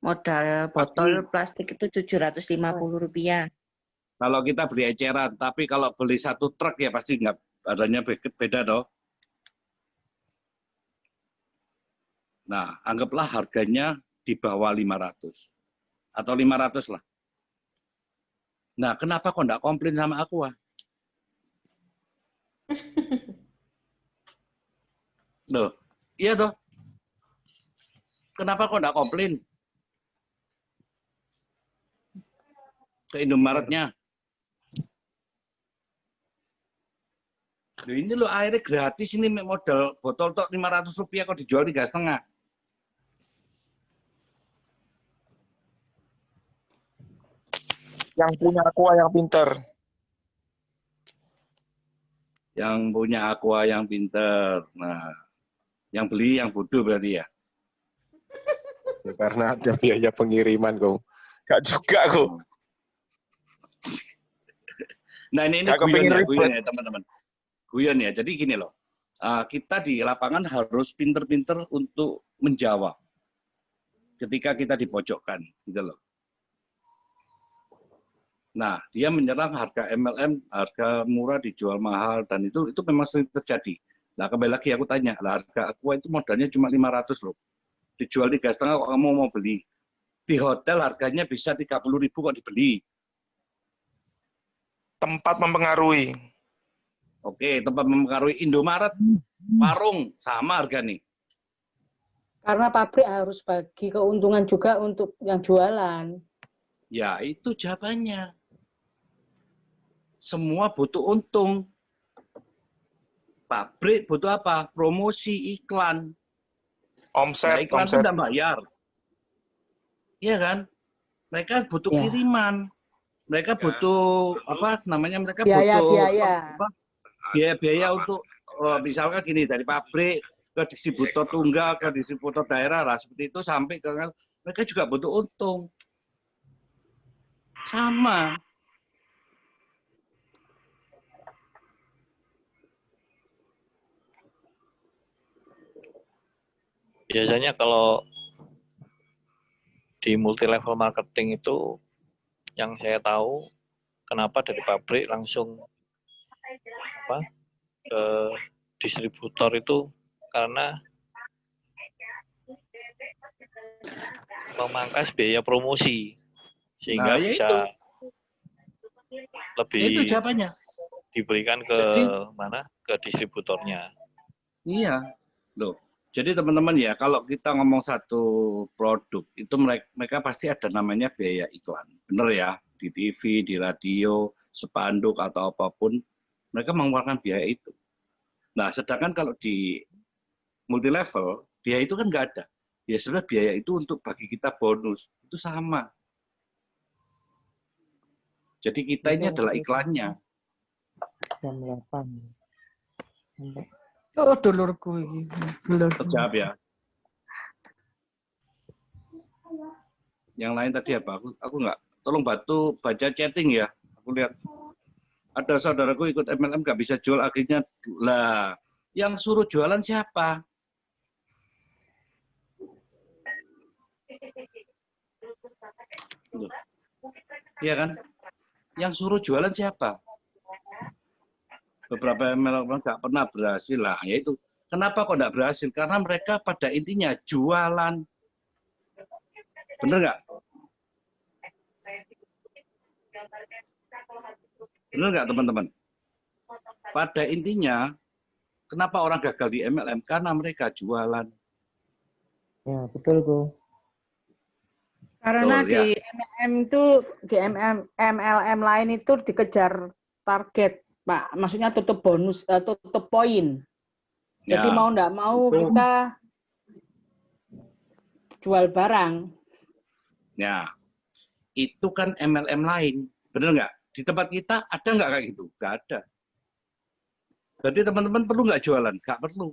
Modal botol plastik itu 750 rupiah. kalau kita beli eceran. Tapi kalau beli satu truk ya pasti nggak, adanya beda toh. Nah, anggaplah harganya di bawah 500. Atau 500 lah. Nah, kenapa kok nggak komplain sama Aqua? Loh, iya toh. Kenapa kok nggak komplain? Ke Indomaretnya. Loh, ini loh airnya gratis ini modal botol tok 500 rupiah kok dijual 3,5. Yang punya Aqua yang pinter. Yang punya Aqua yang pinter. Nah, yang beli yang bodoh berarti ya. Ya, karena ada biaya pengiriman kok. Gak juga kok. Nah ini guyon ya teman-teman. Guyon ya. Jadi gini loh. Kita di lapangan harus pinter-pinter untuk menjawab. Ketika kita dipojokkan, gitu loh. Nah, dia menyerang harga MLM, harga murah dijual mahal, dan itu memang sering terjadi. Nah, kembali lagi aku tanya, lah harga Aqua itu modalnya cuma 500 loh. Dijual 3,5 kok kamu mau beli. Di hotel harganya bisa 30.000 kok dibeli. Tempat mempengaruhi. Oke, tempat mempengaruhi. Indomaret, warung, sama harga nih. Karena pabrik harus bagi keuntungan juga untuk yang jualan. Ya, itu jawabannya. Semua butuh untung. Pabrik butuh apa? Promosi, iklan. Omset, nah, iklan itu tidak bayar. Iya kan? Mereka butuh kiriman. Mereka butuh apa namanya? Mereka butuh biaya untuk misalkan gini, dari pabrik ke distributor tunggal ke distributor daerah lah seperti itu sampai ke mereka juga butuh untung. Sama. Biasanya kalau di multi level marketing itu yang saya tahu kenapa dari pabrik langsung ke distributor itu karena memangkas biaya promosi sehingga bisa lebih diberikan ke mana ke distributornya. Iya, loh. Jadi teman-teman ya, kalau kita ngomong satu produk, itu mereka pasti ada namanya biaya iklan. Bener ya, di TV, di radio, spanduk, atau apapun, mereka mengeluarkan biaya itu. Nah, sedangkan kalau di multi level, biaya itu kan nggak ada. Ya sebenarnya biaya itu untuk bagi kita bonus, itu sama. Jadi kita ini adalah iklannya. Jam 8. Oh, dulurku ini. Terjawab ya. Yang lain tadi apa? Aku nggak. Tolong bantu baca chatting ya. Aku lihat ada saudaraku ikut MLM nggak bisa jual, akhirnya lah. Yang suruh jualan siapa? Iya kan? Yang suruh jualan siapa? Beberapa MLM nggak pernah berhasil lah. Yaitu kenapa kok nggak berhasil? Karena mereka pada intinya jualan. Bener nggak? Bener nggak teman-teman? Pada intinya, kenapa orang gagal di MLM? Karena mereka jualan. Ya, betul, Go. Karena Betul, ya. di MLM itu di MLM lain itu dikejar target, Pak. Maksudnya tutup bonus, tutup poin. Jadi Ya. mau enggak mau Itu- kita jual barang. Ya, itu kan MLM lain, bener nggak? Di tempat kita ada nggak kayak gitu? Nggak ada. Berarti teman-teman perlu nggak jualan? Nggak perlu.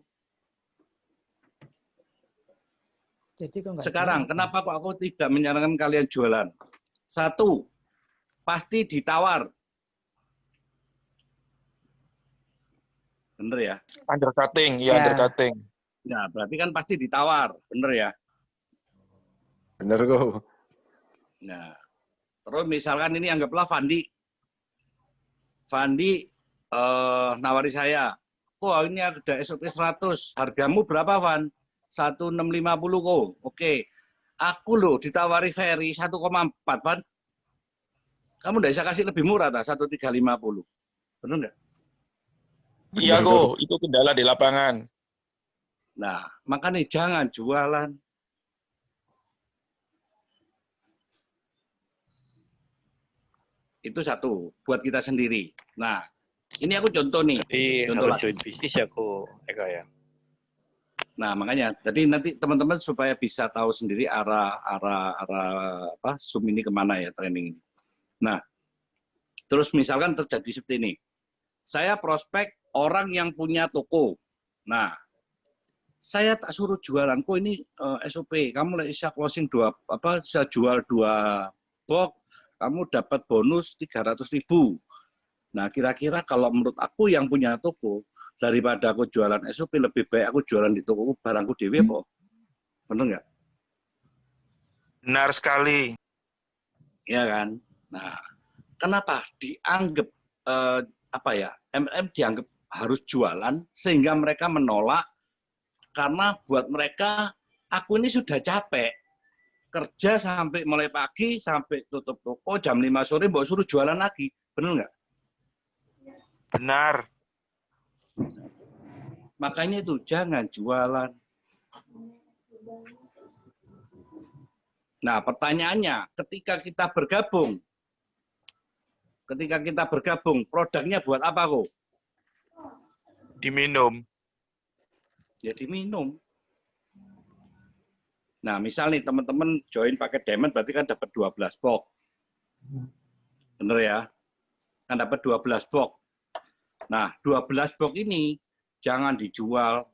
Jadi kok nggak Sekarang, jualan? kenapa kok aku tidak menyarankan kalian jualan? Satu, pasti ditawar. Bener ya? Undercutting, Ya. undercutting. Nah, berarti kan pasti ditawar, bener ya? Bener kok. Nah, terus misalkan ini anggaplah Fandi. Fandi nawari saya, wah ini ada SOP 100, hargamu berapa Van? 1650 kok. Oke, aku loh ditawari Ferry 1,4 Van. Kamu nggak bisa kasih lebih murah tak 1350, benar nggak? Iya kok, itu kendala di lapangan. Nah, makanya jangan jualan. Itu satu, buat kita sendiri. Nah, ini aku contoh nih. Jadi Contoh harus lagi. join bisnis ya kok, Eka ya. Nah, makanya, jadi nanti teman-teman supaya bisa tahu sendiri arah apa Zoom ini kemana ya training ini. Nah, terus misalkan terjadi seperti ini. Saya prospek orang yang punya toko. Nah, saya tak suruh jualan. Kok ini SOP, kamu bisa closing bisa jual 2 box, kamu dapat bonus 300.000. Nah, kira-kira kalau menurut aku yang punya toko, daripada aku jualan SOP, lebih baik aku jualan di toko barangku dewe kok. Bener nggak? Benar sekali. Iya kan? Nah, kenapa dianggap MLM dianggap harus jualan sehingga mereka menolak? Karena buat mereka aku ini sudah capek kerja sampai mulai pagi sampai tutup toko jam 5 sore mau suruh jualan lagi, bener nggak? Benar. Makanya itu jangan jualan. Nah, pertanyaannya, ketika kita bergabung, produknya buat apa kok? Diminum. Ya diminum. Nah, misal nih teman-teman join pakai Diamond berarti kan dapat 12 box. Bener ya? Kan dapat 12 box. Nah, 12 box ini jangan dijual.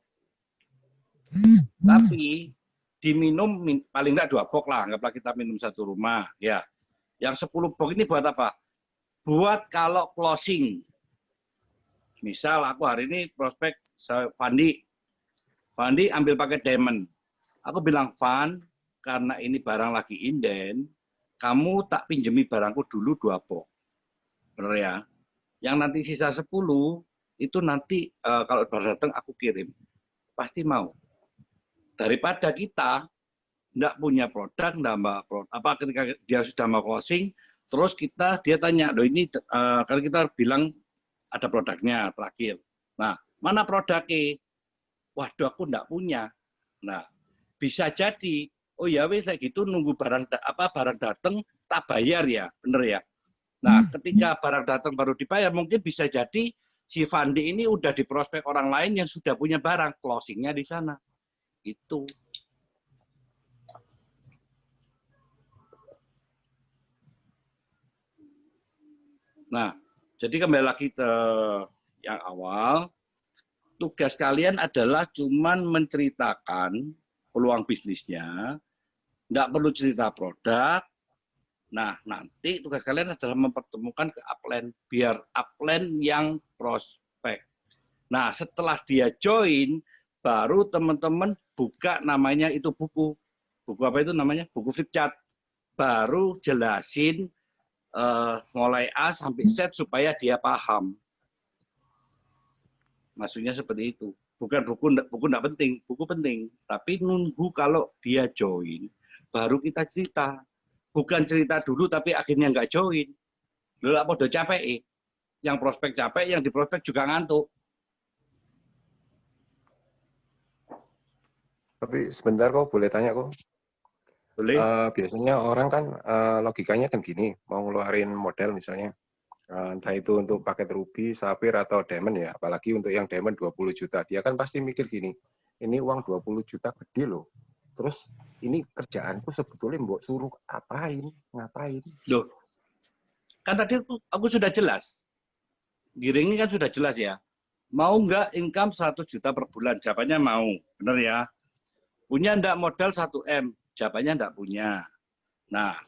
Tapi diminum paling enggak 2 box lah, anggaplah kita minum 1 rumah, ya. Yang 10 box ini buat apa? Buat kalau closing. Misal aku hari ini prospek Fandi ambil pakai Diamond. Aku bilang, Van, karena ini barang lagi inden, kamu tak pinjemi barangku dulu 2 box. Bener ya? Yang nanti sisa 10, itu nanti kalau baru datang aku kirim. Pasti mau. Daripada kita nggak punya produk, ketika dia sudah mau closing, terus dia tanya, loh ini kalau kita bilang ada produknya terakhir. Nah, mana produknya? Waduh, aku nggak punya. Nah, bisa jadi, oh ya wes kayak gitu nunggu barang datang tak bayar ya, bener ya. Nah, ketika barang datang baru dibayar, mungkin bisa jadi si Fandi ini udah diprospek orang lain yang sudah punya barang, closingnya di sana. Itu. Nah, jadi kembali lagi ke yang awal, tugas kalian adalah cuman menceritakan peluang bisnisnya, nggak perlu cerita produk. Nah, nanti tugas kalian adalah mempertemukan ke upline, biar upline yang prospek. Nah, setelah dia join, baru teman-teman buka namanya itu buku. Buku apa itu namanya? Buku flip chart. Baru jelasin mulai A sampai Z supaya dia paham. Maksudnya seperti itu. Bukan buku enggak penting, buku penting. Tapi nunggu kalau dia join, baru kita cerita. Bukan cerita dulu tapi akhirnya nggak join. Lalu apa udah capek? Yang prospek capek, yang di prospek juga ngantuk. Tapi sebentar kok, boleh tanya kok. Boleh. Biasanya orang kan logikanya kan gini, mau ngeluarin modal misalnya, entah itu untuk paket ruby, sapphire, atau diamond ya, apalagi untuk yang diamond 20 juta. Dia kan pasti mikir gini, ini uang 20 juta gede loh. Terus ini kerjaanku sebetulnya mbok suruh ngapain? Loh, kan tadi aku sudah jelas. Giring ini kan sudah jelas ya. Mau nggak income 100 juta per bulan? Jawabannya mau. Benar ya? Punya nggak modal 1M? Jawabannya nggak punya. Nah,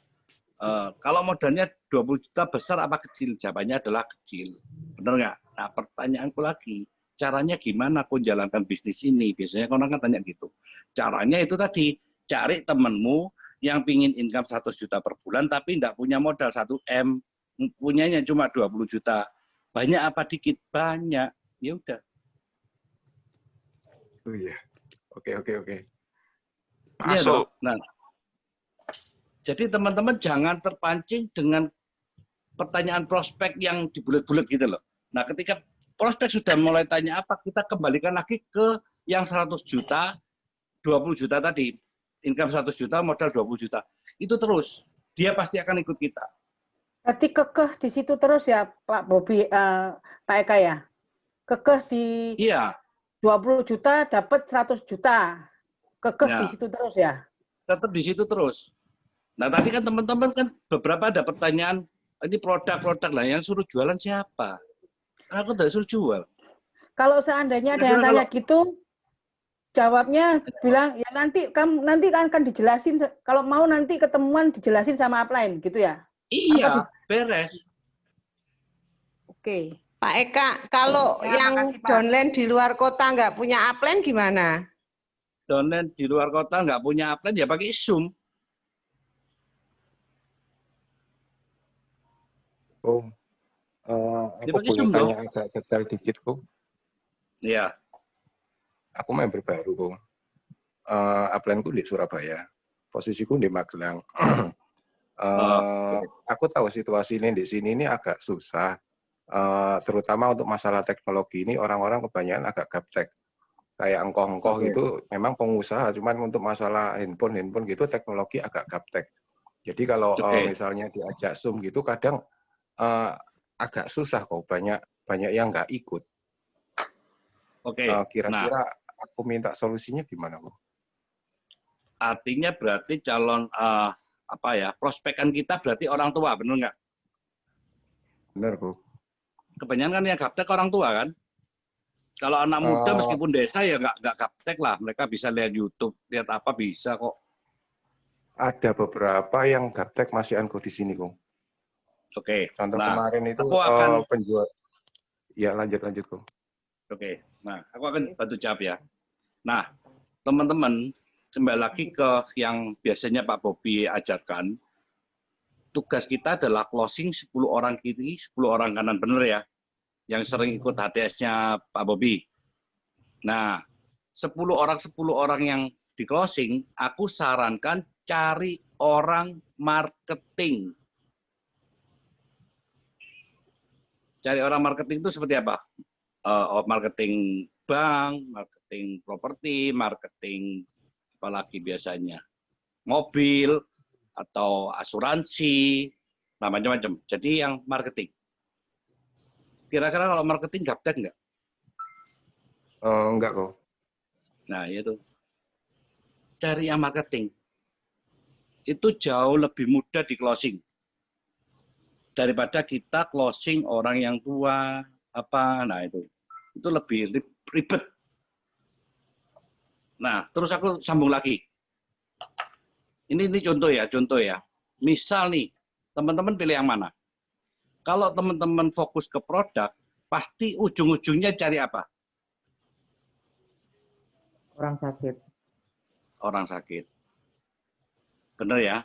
kalau modalnya 20 juta besar apa kecil? Jawabannya adalah kecil. Benar nggak? Nah, pertanyaanku lagi, caranya gimana aku jalankan bisnis ini? Biasanya orang kan tanya gitu. Caranya itu tadi, cari temenmu yang pingin income 100 juta per bulan tapi nggak punya modal 1M. Punyanya cuma 20 juta. Banyak apa dikit? Banyak. Ya udah. Oh iya. Oke. Masuk. Nah, jadi teman-teman jangan terpancing dengan pertanyaan prospek yang dibulet-bulet gitu loh. Nah, ketika prospek sudah mulai tanya apa, kita kembalikan lagi ke yang 100 juta, 20 juta tadi. Income 100 juta, modal 20 juta. Itu terus. Dia pasti akan ikut kita. Berarti kekeh di situ terus ya, Pak Bobi, Pak Eka ya? Kekeh di 20 juta, dapat 100 juta. Kekeh di situ terus ya? Tetap di situ terus. Nah, tadi kan teman-teman kan beberapa ada pertanyaan, ini produk-produk lah, yang suruh jualan siapa? Aku tidak suruh jual. Kalau seandainya ada yang tanya gitu, jawabnya bilang, ya nanti akan dijelasin, kalau mau nanti ketemuan dijelasin sama upline, gitu ya? Iya, beres. Oke. Pak Eka, kalau yang downline di luar kota nggak punya upline gimana? Downline di luar kota nggak punya upline, ya pakai Zoom. Aku punya tanya agak detail dikit kok. Iya. Aku member baru kok. Upline-ku di Surabaya. Posisiku di Magelang. Aku tahu situasi ini di sini ini agak susah. Terutama untuk masalah teknologi ini orang-orang kebanyakan agak gaptek. Kayak engkoh-engkoh itu memang pengusaha, cuman untuk masalah handphone gitu teknologi agak gaptek. Jadi kalau misalnya diajak Zoom gitu kadang agak susah kok, banyak yang nggak ikut. Kira-kira aku minta solusinya gimana kok? Artinya berarti calon prospekan kita berarti orang tua, benar nggak? Benar kok. Kebanyakan kan yang gaptek orang tua kan? Kalau anak muda meskipun desa ya nggak gaptek lah, mereka bisa lihat YouTube, lihat apa bisa kok. Ada beberapa yang gaptek masih anko di sini kok. Oke. Contoh nah, kemarin itu penjual. Ya lanjut kok. Oke. Nah, aku akan bantu jawab ya. Nah, teman-teman kembali lagi ke yang biasanya Pak Bobi ajarkan. Tugas kita adalah closing 10 orang kiri, 10 orang kanan, benar ya? Yang sering ikut HTS-nya Pak Bobi. Nah, 10 orang yang di closing, aku sarankan cari orang marketing. Cari orang marketing itu seperti apa? Marketing bank, marketing properti, marketing apalagi biasanya mobil atau asuransi, nah macam-macam. Jadi yang marketing. Kira-kira kalau marketing gaptek nggak? Enggak kok. Nah itu. Cari yang marketing. Itu jauh lebih mudah di closing. Daripada kita closing orang yang tua, nah itu lebih ribet. Nah, terus aku sambung lagi. Ini contoh ya. Misal nih, teman-teman pilih yang mana? Kalau teman-teman fokus ke produk, pasti ujung-ujungnya cari apa? Orang sakit. Orang sakit. Benar ya?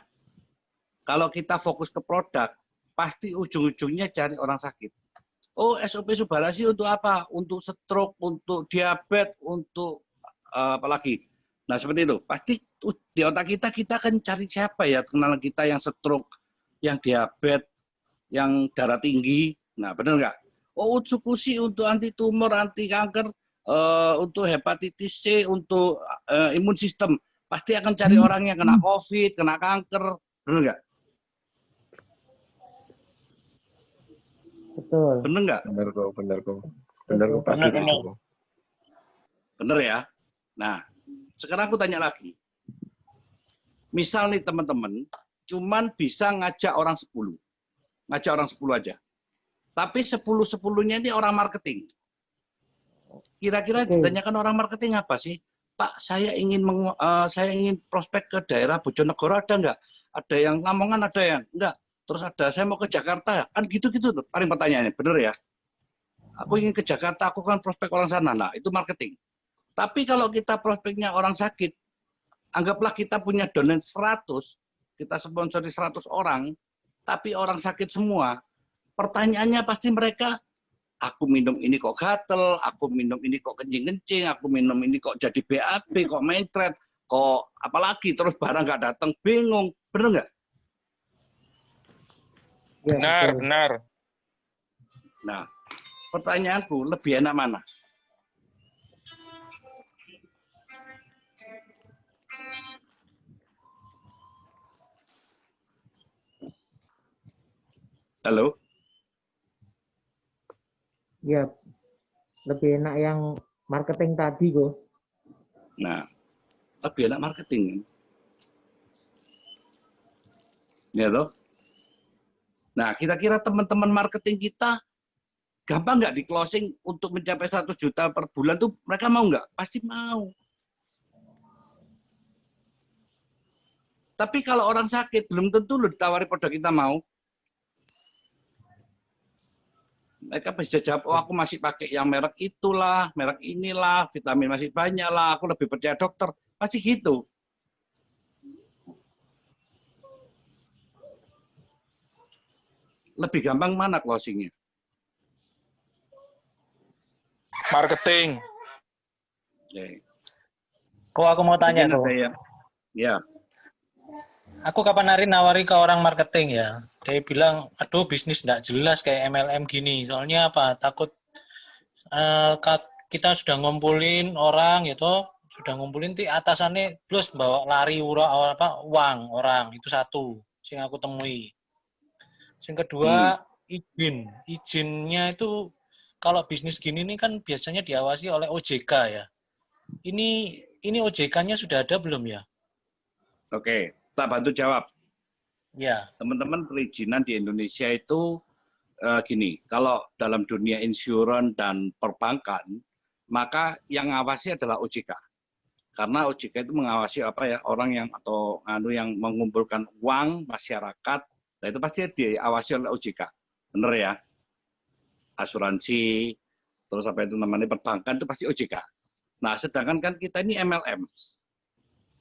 Kalau kita fokus ke produk, pasti ujung-ujungnya cari orang sakit. Oh, SOP Subarasi untuk apa? Untuk stroke, untuk diabetes, untuk apalagi. Nah, seperti itu. Pasti di otak kita akan cari siapa ya kenalan kita yang stroke, yang diabetes, yang darah tinggi. Nah, benar nggak? Oh, Utsukushi untuk anti tumor, anti kanker, untuk hepatitis C, untuk imun sistem. Pasti akan cari orang yang kena COVID, kena kanker, bener nggak? Betul. Bener nggak? Bener kok, bener kok. Bener kok, pasti gitu. Bener ya? Nah, sekarang aku tanya lagi. Misal nih teman-teman, cuman bisa ngajak orang 10. Ngajak orang 10 aja. Tapi 10-10-nya ini orang marketing. Kira-kira ditanyakan orang marketing apa sih? Pak, saya ingin prospek ke daerah Bojonegoro, ada nggak? Ada yang Lamongan, ada yang enggak. Terus ada, saya mau ke Jakarta, kan gitu-gitu tuh. Paling pertanyaannya, bener ya? Aku ingin ke Jakarta, aku kan prospek orang sana. Nah, itu marketing. Tapi kalau kita prospeknya orang sakit, anggaplah kita punya donen 100, kita sponsori 100 orang, tapi orang sakit semua. Pertanyaannya pasti mereka, aku minum ini kok gatel, aku minum ini kok kencing-kencing, aku minum ini kok jadi BAB, kok mentret, kok apalagi, terus barang nggak datang, bingung. Bener nggak? Benar, benar. Nah, pertanyaanku, lebih enak mana? Halo? Ya, lebih enak yang marketing tadi kok. Nah, lebih enak marketing. Ya toh? Nah, kira-kira teman-teman marketing kita gampang nggak di closing untuk mencapai 100 juta per bulan tuh mereka mau nggak? Pasti mau. Tapi kalau orang sakit belum tentu lo ditawari produk kita mau. Mereka bisa jawab, oh aku masih pakai yang merek itulah, merek inilah, vitamin masih banyak lah, aku lebih percaya dokter. Masih gitu. Lebih gampang mana closingnya? Marketing. Okay. Kok aku mau tanya kok? Ya. Aku kapan hari nawari ke orang marketing ya. Dia bilang, aduh bisnis nggak jelas kayak MLM gini. Soalnya apa? Takut kita sudah ngumpulin orang gitu, sudah ngumpulin ti atasannya plus bawa lari uang orang itu satu. Sing aku temui. Yang kedua izinnya itu kalau bisnis gini nih kan biasanya diawasi oleh OJK ya. Ini OJK-nya sudah ada belum ya? Oke. Tak bantu jawab. Ya. Teman-teman, perizinan di Indonesia itu gini, kalau dalam dunia insuran dan perbankan, maka yang ngawasi adalah OJK. Karena OJK itu mengawasi orang yang yang mengumpulkan uang masyarakat, nah itu pasti diawasi oleh OJK. Benar ya? Asuransi, terus namanya perbankan itu pasti OJK. Nah, sedangkan kan kita ini MLM.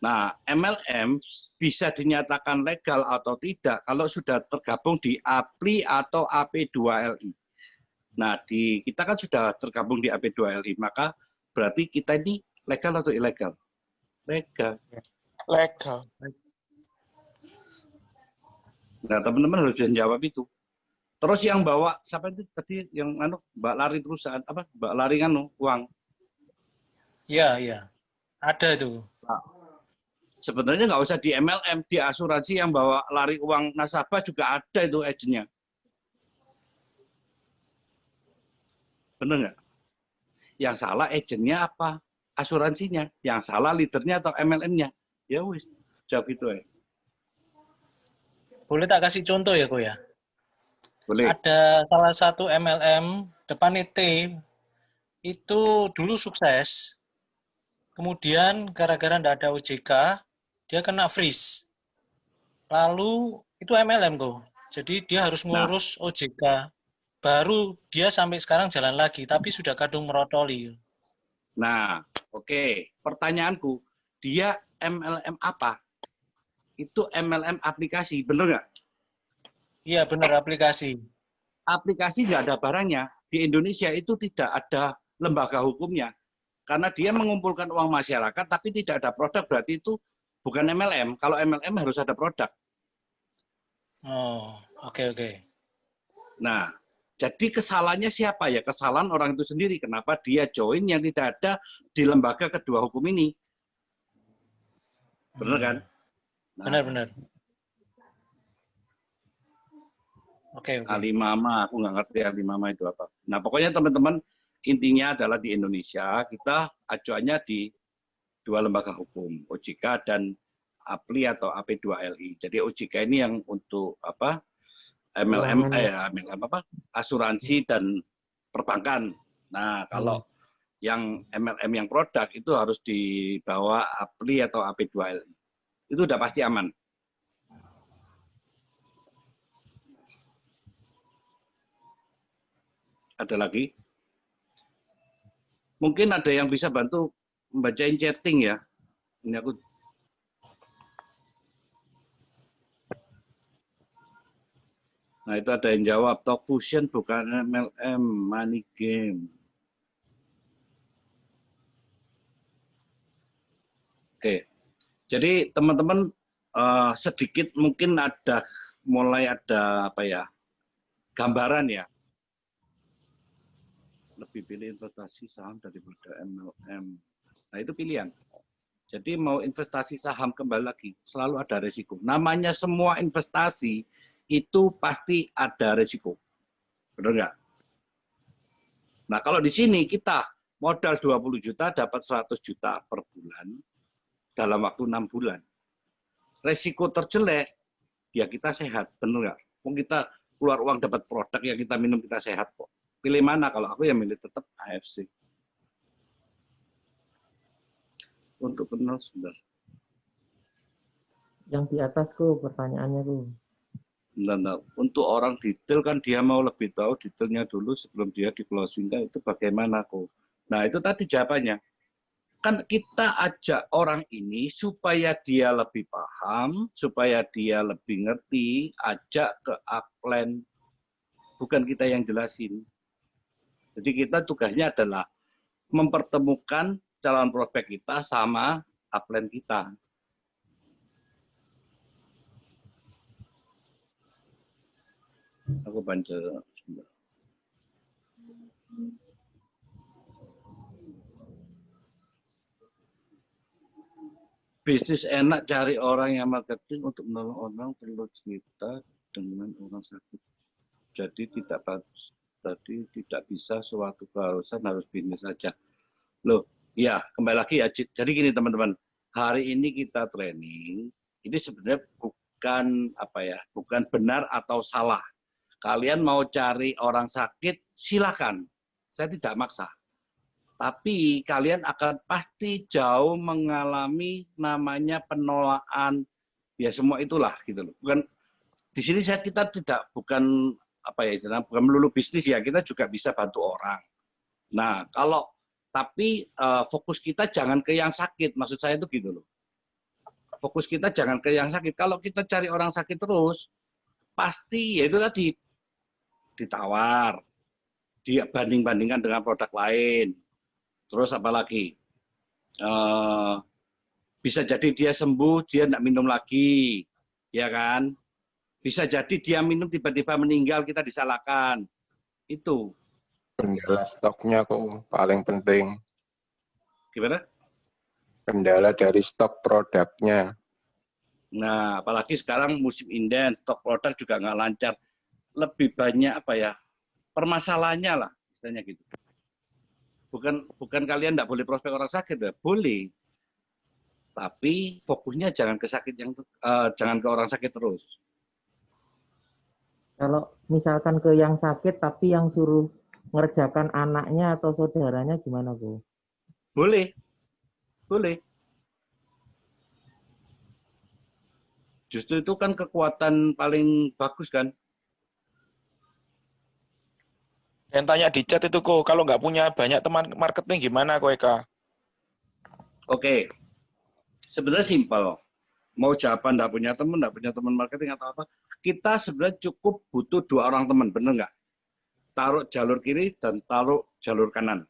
Nah, MLM bisa dinyatakan legal atau tidak kalau sudah tergabung di APLI atau AP2LI. Nah, kita kan sudah tergabung di AP2LI, maka berarti kita ini legal atau ilegal? Legal. Legal. Nah, teman-teman harus bisa jawab itu. Terus yang bawa, siapa itu tadi yang Mbak Lari perusahaan, Mbak Lari uang? Iya. Ada itu. Nah, sebenarnya nggak usah di MLM, di asuransi yang bawa lari uang nasabah juga ada itu agennya. Benar nggak? Yang salah agennya apa? Asuransinya. Yang salah leadernya atau MLM-nya? Ya wis, jawab itu ya. Boleh tak kasih contoh ya, Ko ya? Boleh. Ada salah satu MLM depannya T itu dulu sukses. Kemudian gara-gara tidak ada OJK, dia kena freeze. Lalu itu MLM kok. Jadi dia harus ngurus OJK. Baru dia sampai sekarang jalan lagi, tapi sudah kadung merotoli. Nah, oke. Pertanyaanku, dia MLM apa? Itu MLM aplikasi, bener nggak? Iya, benar aplikasi. Aplikasi nggak ada barangnya. Di Indonesia itu tidak ada lembaga hukumnya. Karena dia mengumpulkan uang masyarakat, tapi tidak ada produk, berarti itu bukan MLM. Kalau MLM harus ada produk. Oh, oke. Nah, jadi kesalahannya siapa ya? Kesalahan orang itu sendiri. Kenapa dia join yang tidak ada di lembaga kedua hukum ini? Bener kan? Nah, Benar-benar. Oke. Alimama, aku nggak ngerti Alimama itu apa. Nah, pokoknya teman-teman, intinya adalah di Indonesia, kita acuannya di dua lembaga hukum, OJK dan APLI atau AP2LI. Jadi OJK ini yang untuk apa? MLM, asuransi dan perbankan. Nah, kalau yang MLM yang produk itu harus dibawa APLI atau AP2LI. Itu udah pasti aman. Ada lagi? Mungkin ada yang bisa bantu membacain chatting ya. Ini aku. Nah, itu ada yang jawab, Talk Fusion bukan MLM, money game. Oke. Jadi teman-teman sedikit mungkin mulai ada apa ya? Gambaran ya. Lebih pilih investasi saham daripada MLM. Nah, itu pilihan. Jadi mau investasi saham kembali lagi, selalu ada resiko. Namanya semua investasi itu pasti ada resiko. Benar nggak? Nah, kalau di sini kita modal 20 juta dapat 100 juta per bulan dalam waktu 6 bulan. Resiko terjelek, ya kita sehat. Benar nggak? Mau kita keluar uang dapat produk yang kita minum kita sehat kok. Pilih mana? Kalau aku yang milih tetap AFC. Untuk kenal sebentar. Yang di atas kok pertanyaannya kok. Nah, untuk orang detail kan dia mau lebih tahu detailnya dulu sebelum dia di closing kan itu bagaimana kok. Nah itu tadi jawabannya. Kan kita ajak orang ini supaya dia lebih paham, supaya dia lebih ngerti, ajak ke upline. Bukan kita yang jelasin. Jadi kita tugasnya adalah mempertemukan calon prospek kita sama upline kita. Aku baca. Bisnis enak cari orang yang marketing untuk menolong orang perlu cerita dengan orang sakit. Jadi tidak bisa suatu keharusan harus bisnis saja. Loh, ya kembali lagi ya. Jadi gini teman-teman, hari ini kita training. Ini sebenarnya bukan benar atau salah. Kalian mau cari orang sakit, silakan. Saya tidak maksa. Tapi kalian akan pasti jauh mengalami namanya penolakan. Ya semua itulah gitu loh. Bukan di sini kita bukan melulu bisnis ya, kita juga bisa bantu orang. Nah, tapi fokus kita jangan ke yang sakit. Maksud saya itu gitu loh. Fokus kita jangan ke yang sakit. Kalau kita cari orang sakit terus, pasti ya itu tadi ditawar, dia banding-bandingkan dengan produk lain. Terus apa lagi? Bisa jadi dia sembuh, dia tidak minum lagi, ya kan? Bisa jadi dia minum tiba-tiba meninggal, kita disalahkan. Itu. Kendala stoknya kok paling penting. Gimana? Kendala dari stok produknya. Nah, apalagi sekarang musim inden, stok produk juga nggak lancar. Lebih banyak permasalahannya lah, istilahnya gitu. Bukan kalian tidak boleh prospek orang sakit, ya boleh. Tapi fokusnya jangan ke jangan ke orang sakit terus. Kalau misalkan ke yang sakit tapi yang suruh ngerjakan anaknya atau saudaranya gimana, Bu? Boleh. Justru itu kan kekuatan paling bagus kan. Yang tanya di chat itu kok, kalau nggak punya banyak teman marketing gimana kok Eka? Oke, sebenarnya simpel. Mau jawaban nggak punya teman marketing atau apa, kita sebenarnya cukup butuh 2 orang teman, bener nggak? Taruh jalur kiri dan taruh jalur kanan.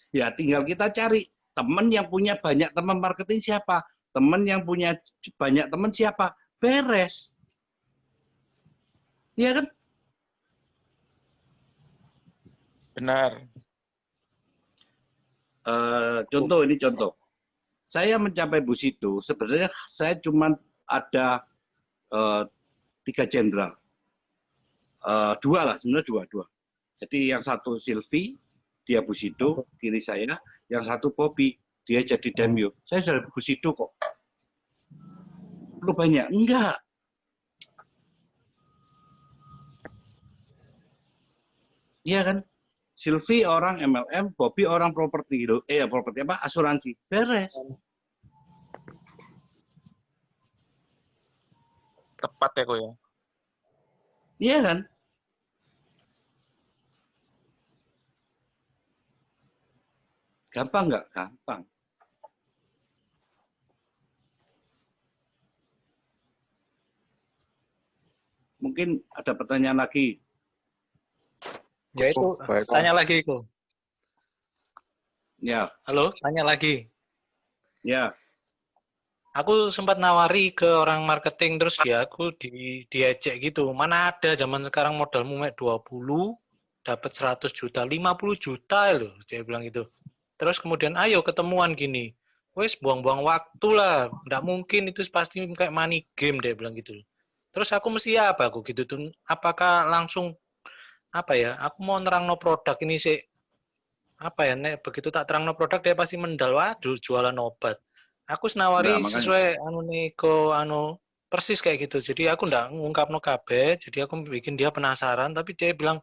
Ya tinggal kita cari teman yang punya banyak teman marketing siapa, teman yang punya banyak teman siapa, beres. Iya kan? Benar. Contoh. saya mencapai Bu Sido, sebenarnya saya cuma ada 3 jenderal. 2 lah, sebenarnya 2. Jadi yang satu Silvi, dia Bu Sido, kiri saya. Yang satu Bobby, dia jadi Demio. Saya sudah Bu Sido kok. Perlu banyak? Enggak. Iya kan? Silvi orang MLM, Bobby orang properti, properti apa? Asuransi. Beres. Tepat ya, Ko ya. Iya kan? Gampang nggak? Gampang. Mungkin ada pertanyaan lagi. Ya itu, tanya lagi, Ko. Ya. Halo, tanya lagi. Ya. Aku sempat nawari ke orang marketing, terus aku diejek gitu. Mana ada zaman sekarang modalmu 20, dapat 100 juta, 50 juta loh, dia bilang gitu. Terus kemudian ayo ketemuan gini. Wes buang-buang waktu lah, nggak mungkin itu pasti kayak money game, dia bilang gitu. Terus aku mesti apa aku gitu tuh? Apakah langsung apa ya? Aku mau nerangno produk ini sih apa ya? Nek begitu tak terangno produk dia pasti mendal, waduh jualan obat. Aku senawari sesuai persis kayak gitu. Jadi aku ndak ngungkapno kabeh, jadi aku bikin dia penasaran, tapi dia bilang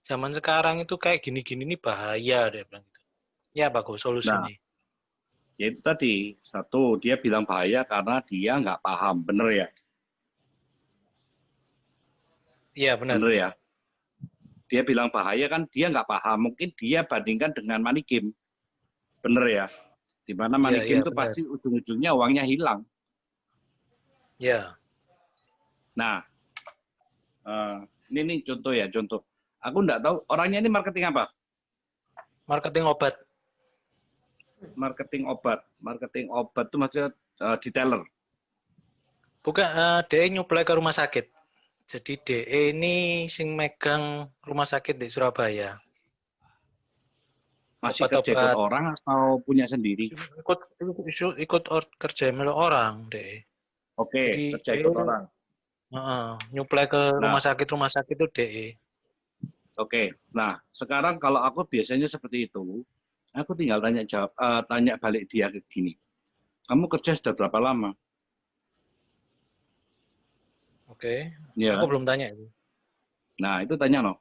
zaman sekarang itu kayak gini-gini ini bahaya, dia bilang gitu. Ya bagus solusinya. Nah, ya itu tadi, satu dia bilang bahaya karena dia nggak paham, bener ya? Iya benar. Bener ya? Dia bilang bahaya kan dia nggak paham, mungkin dia bandingkan dengan money game, bener ya? Di mana money game itu pasti ujung-ujungnya uangnya hilang. Ya. Nah, ini contoh ya, contoh. Aku nggak tahu orangnya ini marketing apa? Marketing obat. Marketing obat. Marketing obat itu maksudnya detailer. Bukan, DE nyuplai ke rumah sakit. Jadi DE ini sing megang rumah sakit di Surabaya. Masih kerja ikut orang atau punya sendiri? Ikut kerja milik orang, DE. Oke, jadi, kerja ikut orang. Nyuplai ke rumah sakit itu DE. Oke, nah sekarang kalau aku biasanya seperti itu, aku tinggal tanya balik dia ke gini. Kamu kerja sudah berapa lama? Oke, ya. Aku belum tanya itu. Nah itu tanya no.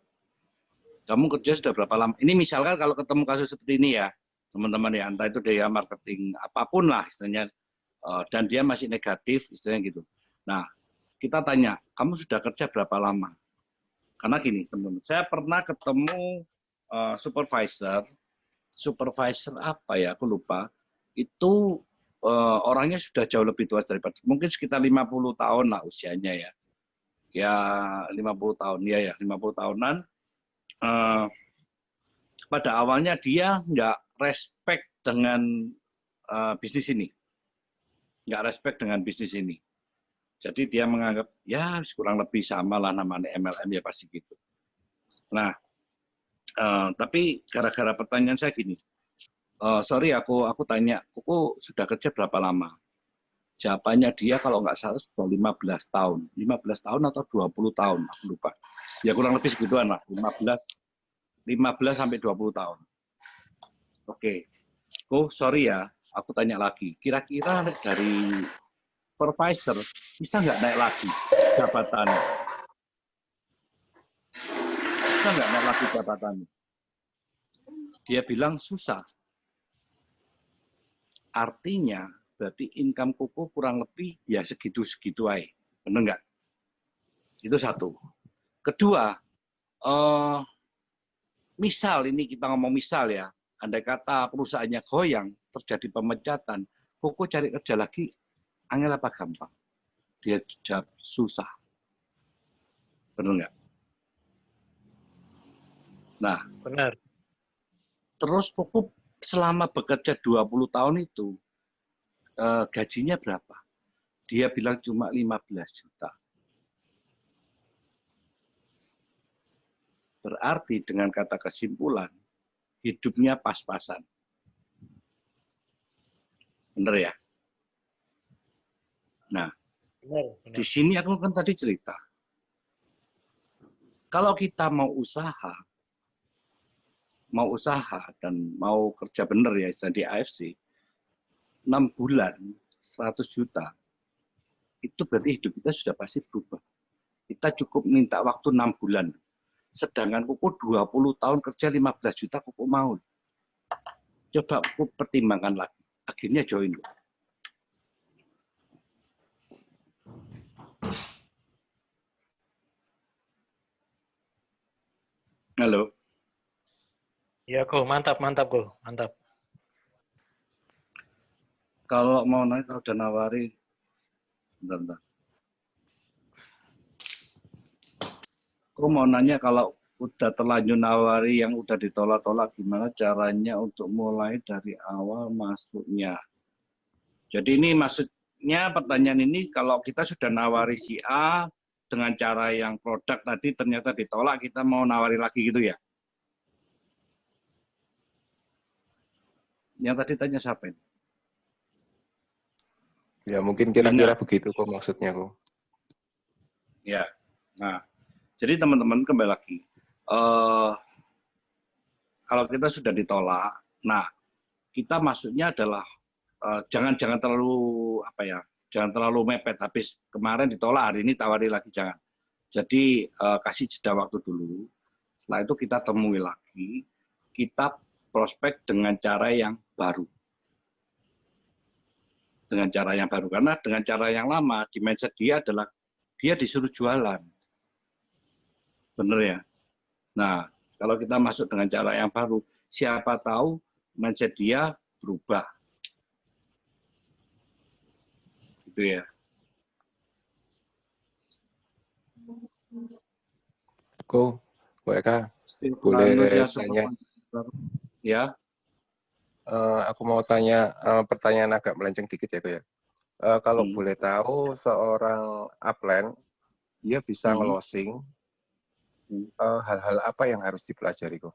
Kamu kerja sudah berapa lama? Ini misalkan kalau ketemu kasus seperti ini ya, teman-teman ya, entah itu dia marketing apapun lah istilahnya, dan dia masih negatif istilahnya gitu. Nah kita tanya, kamu sudah kerja berapa lama? Karena gini teman-teman, saya pernah ketemu supervisor apa ya, aku lupa. Itu orangnya sudah jauh lebih tua daripada, mungkin sekitar 50 tahun lah usianya ya. Ya 50 tahun, ya 50 tahunan. Pada awalnya dia nggak respect dengan bisnis ini. Nggak respect dengan bisnis ini. Jadi dia menganggap, ya kurang lebih sama lah namanya MLM ya pasti gitu. Nah, tapi gara-gara pertanyaan saya gini, sorry aku tanya, Kuku sudah kerja berapa lama? Jawabannya dia kalau nggak salah sudah 15 tahun. 15 tahun atau 20 tahun, aku lupa. Ya kurang lebih segituan lah, 15 sampai 20 tahun. Oke. Sorry ya, aku tanya lagi. Kira-kira dari supervisor bisa nggak naik lagi jabatannya? Bisa nggak naik lagi jabatannya? Dia bilang susah. Artinya berarti income Kuku kurang lebih ya segitu-segitu aja. Benar nggak? Itu satu. Kedua, misal ini kita ngomong misal ya, andai kata perusahaannya goyang, terjadi pemecatan, Kuku cari kerja lagi, angel apa gampang? Dia jawab susah. Benar nggak? Nah, benar. Terus Kuku selama bekerja 20 tahun itu, gajinya berapa? Dia bilang cuma 15 juta. Berarti dengan kata kesimpulan, hidupnya pas-pasan. Bener ya? Nah, di sini aku kan tadi cerita. Kalau kita mau usaha dan mau kerja bener ya di AFC, 6 bulan, 100 juta, itu berarti hidup kita sudah pasti berubah. Kita cukup minta waktu 6 bulan. Sedangkan Kuku 20 tahun kerja 15 juta, Kuku mau. Coba Kuku pertimbangkan lagi. Akhirnya join. Halo. Ya, Go. Mantap, Go. Mantap. Kalau mau naik, kalau udah nawari, bentar. Aku mau nanya kalau udah terlanjur nawari yang udah ditolak-tolak, gimana caranya untuk mulai dari awal masuknya? Jadi ini maksudnya pertanyaan ini kalau kita sudah nawari si A dengan cara yang produk tadi ternyata ditolak, kita mau nawari lagi gitu ya? Yang tadi tanya siapa ini? Ya mungkin kira-kira begitu kok maksudnya kok. Ya, nah jadi teman-teman kembali lagi. Kalau kita sudah ditolak, nah kita maksudnya adalah jangan terlalu jangan terlalu mepet. Habis kemarin ditolak, hari ini tawari lagi, jangan. Jadi kasih jeda waktu dulu. Setelah itu kita temui lagi, kita prospek dengan cara yang baru. Dengan cara yang baru, karena dengan cara yang lama di mindset dia adalah dia disuruh jualan. Bener ya? Nah, kalau kita masuk dengan cara yang baru, siapa tahu mindset dia berubah. Gitu ya. Ko, Bu Eka, boleh tanya? Ya. Aku mau tanya pertanyaan agak melenceng dikit ya, Ko ya. Kalau boleh tahu, seorang upline dia bisa ngelosing, hal-hal apa yang harus dipelajari, Ko?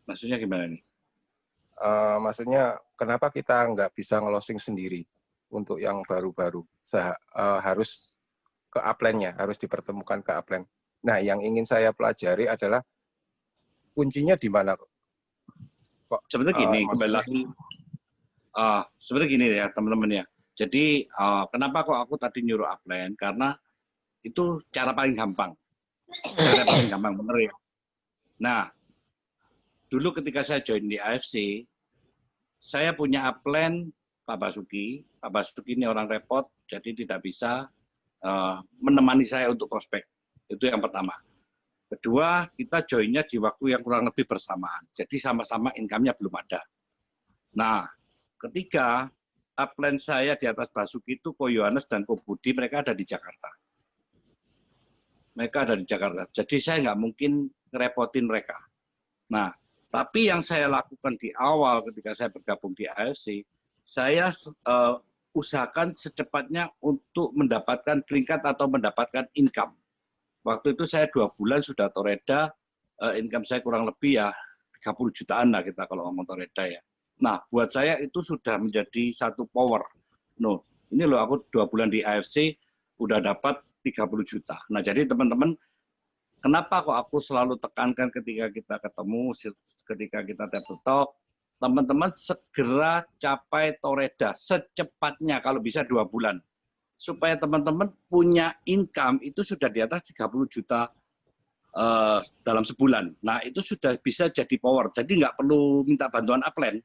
Maksudnya gimana nih? Maksudnya kenapa kita nggak bisa ngelosing sendiri untuk yang baru-baru? Harus ke upline-nya, harus dipertemukan ke upline. Nah, yang ingin saya pelajari adalah kuncinya di mana, kok? Sebenarnya gini, kembali lagi. Sebenarnya gini ya, teman-teman ya. Jadi, kenapa kok aku tadi nyuruh upline? Karena itu cara paling gampang. Cara paling gampang, bener ya. Nah, dulu ketika saya join di AFC, saya punya upline Pak Basuki. Pak Basuki ini orang repot, jadi tidak bisa menemani saya untuk prospek. Itu yang pertama. Kedua, kita joinnya di waktu yang kurang lebih bersamaan. Jadi sama-sama income-nya belum ada. Nah, ketiga, upline saya di atas Basuki itu Ko Yohanes dan Ko Budi, mereka ada di Jakarta. Mereka ada di Jakarta. Jadi saya nggak mungkin ngerepotin mereka. Nah, tapi yang saya lakukan di awal ketika saya bergabung di AFC, saya usahakan secepatnya untuk mendapatkan peringkat atau mendapatkan income. Waktu itu saya 2 bulan sudah toreda, income saya kurang lebih ya 30 jutaan lah kita kalau ngomong toreda ya. Nah, buat saya itu sudah menjadi satu power. No, ini loh aku 2 bulan di AFC udah dapat 30 juta. Nah, jadi teman-teman, kenapa kok aku selalu tekankan ketika kita ketemu, ketika kita table talk, teman-teman segera capai toreda secepatnya kalau bisa 2 bulan. Supaya teman-teman punya income itu sudah di atas 30 juta dalam sebulan. Nah, itu sudah bisa jadi power. Jadi nggak perlu minta bantuan upline.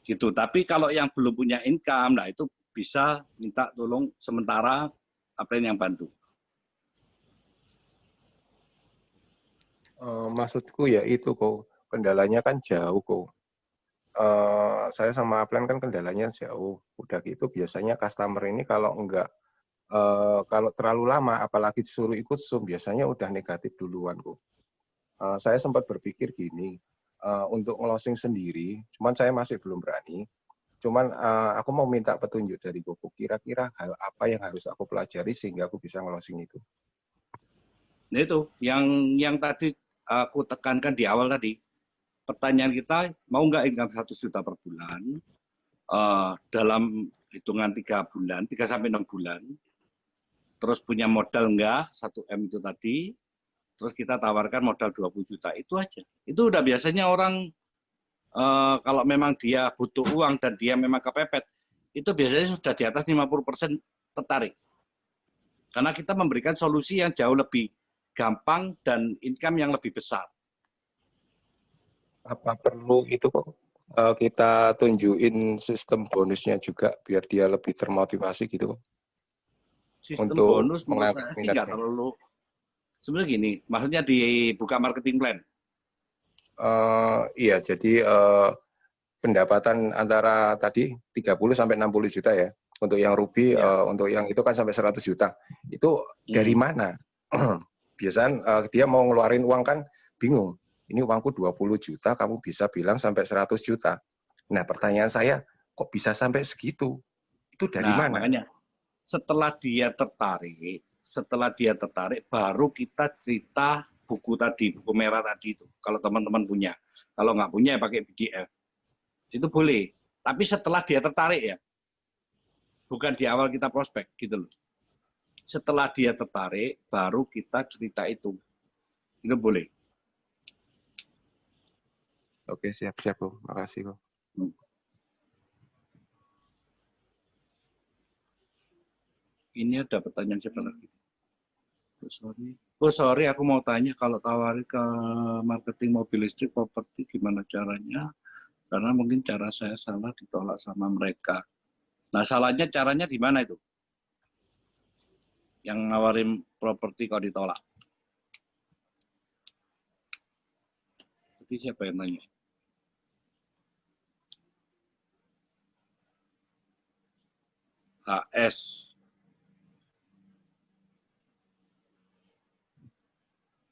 Gitu. Tapi kalau yang belum punya income, nah itu bisa minta tolong sementara upline yang bantu. Maksudku ya itu, kok. Kendalanya kan jauh, kok. Saya sama upline kan kendalanya jauh. Udah gitu biasanya customer ini kalau kalau terlalu lama, apalagi disuruh ikut Zoom, biasanya udah negatif duluan, kok. Saya sempat berpikir gini, untuk closing sendiri, cuman saya masih belum berani. Cuman aku mau minta petunjuk dari Koko, kira-kira hal apa yang harus aku pelajari sehingga aku bisa closing itu. Nah itu, yang tadi aku tekankan di awal tadi. Pertanyaan kita, mau nggak income 1 juta per bulan? dalam hitungan 3 bulan, 3 sampai 6 bulan, terus punya modal enggak, 1M itu tadi, terus kita tawarkan modal 20 juta, itu aja. Itu udah biasanya orang, kalau memang dia butuh uang dan dia memang kepepet, itu biasanya sudah di atas 50% tertarik. Karena kita memberikan solusi yang jauh lebih gampang dan income yang lebih besar. Apa perlu itu kok kita tunjukin sistem bonusnya juga biar dia lebih termotivasi gitu? Sistem untuk bonus menurut saya sih nggak terlalu. Sebenarnya gini, maksudnya dibuka marketing plan. Iya, jadi pendapatan antara tadi 30 sampai 60 juta ya. Untuk yang ruby, untuk yang itu kan sampai 100 juta. Itu dari mana? Biasanya dia mau ngeluarin uang kan bingung. Ini uangku 20 juta, kamu bisa bilang sampai 100 juta. Nah, pertanyaan saya, kok bisa sampai segitu? Itu dari mana? Makanya, setelah dia tertarik, baru kita cerita buku tadi, buku merah tadi itu. Kalau teman-teman punya. Kalau nggak punya, ya pakai PDF. Itu boleh. Tapi setelah dia tertarik ya. Bukan di awal kita prospek, gitu loh. Setelah dia tertarik, baru kita cerita itu. Itu boleh. Oke, siap-siap, Bu. Makasih, Bu. Ini ada pertanyaan siapa lagi? Sorry, aku mau tanya kalau tawarin ke marketing mobil listrik properti gimana caranya? Karena mungkin cara saya salah ditolak sama mereka. Nah, salahnya caranya di mana itu? Yang nawarin properti kalau ditolak. Jadi siapa yang nanya? HS.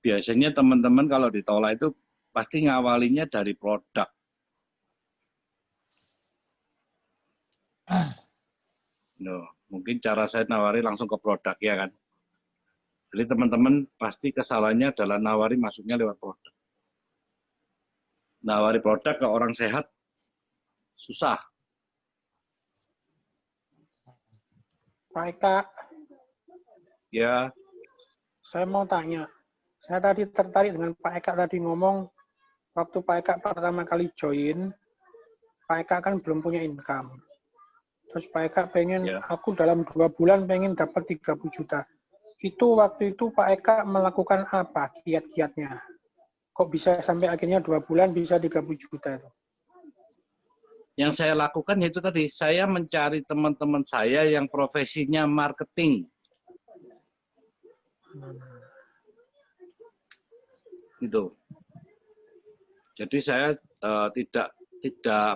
Biasanya teman-teman kalau ditolak itu pasti ngawalinya dari produk. No, mungkin cara saya nawari langsung ke produk ya kan. Jadi teman-teman pasti kesalahannya adalah nawari masuknya lewat produk. Nawari produk ke orang sehat susah. Pak Eka. Ya. Saya mau tanya. Saya tadi tertarik dengan Pak Eka tadi ngomong, waktu Pak Eka pertama kali join, Pak Eka kan belum punya income. Terus Pak Eka pengen, aku dalam 2 bulan pengen dapat 30 juta. Itu waktu itu Pak Eka melakukan apa kiat-kiatnya? Kok bisa sampai akhirnya 2 bulan bisa 30 juta itu? Yang saya lakukan itu tadi, saya mencari teman-teman saya yang profesinya marketing. Gitu. Jadi saya tidak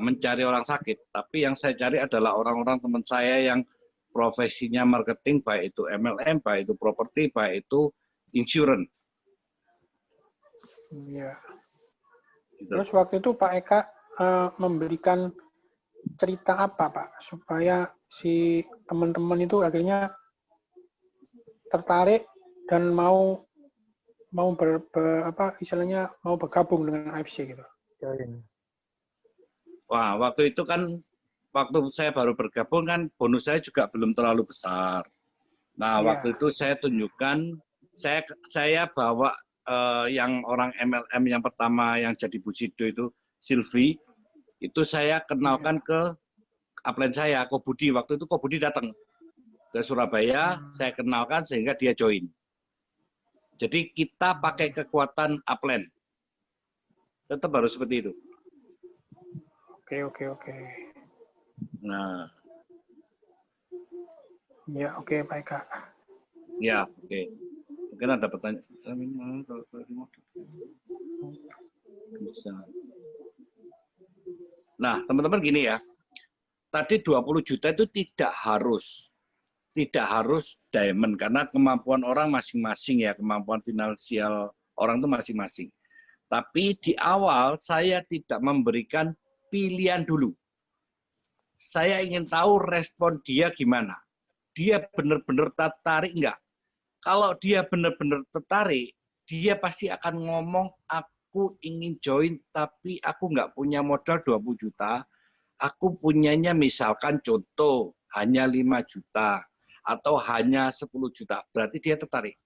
mencari orang sakit, tapi yang saya cari adalah orang-orang teman saya yang profesinya marketing, baik itu MLM, baik itu properti, baik itu insurance. Iya. Gitu. Terus waktu itu Pak Eka memberikan cerita apa, Pak, supaya si teman-teman itu akhirnya tertarik dan mau istilahnya mau bergabung dengan AFC gitu. Wah, waktu itu kan waktu saya baru bergabung kan bonus saya juga belum terlalu besar. Nah, waktu itu saya tunjukkan, saya bawa yang orang MLM yang pertama yang jadi Busido itu, Silvi, itu saya kenalkan ke upline saya, Ko Budi. Waktu itu Ko Budi datang ke Surabaya, saya kenalkan sehingga dia join. Jadi kita pakai kekuatan upline. Tetap harus seperti itu. Oke. Nah. Ya, oke, Pak Eka. Ya, oke. Mungkin ada pertanyaan. Bisa. Nah, teman-teman gini ya. Tadi 20 juta itu tidak harus diamond karena kemampuan orang masing-masing ya, kemampuan finansial orang itu masing-masing. Tapi di awal saya tidak memberikan pilihan dulu. Saya ingin tahu respon dia gimana. Dia benar-benar tertarik enggak? Kalau dia benar-benar tertarik, dia pasti akan ngomong, aku ingin join tapi aku nggak punya modal 20 juta. aku punyanya misalkan contoh hanya 5 juta atau hanya 10 juta, berarti dia tertarik.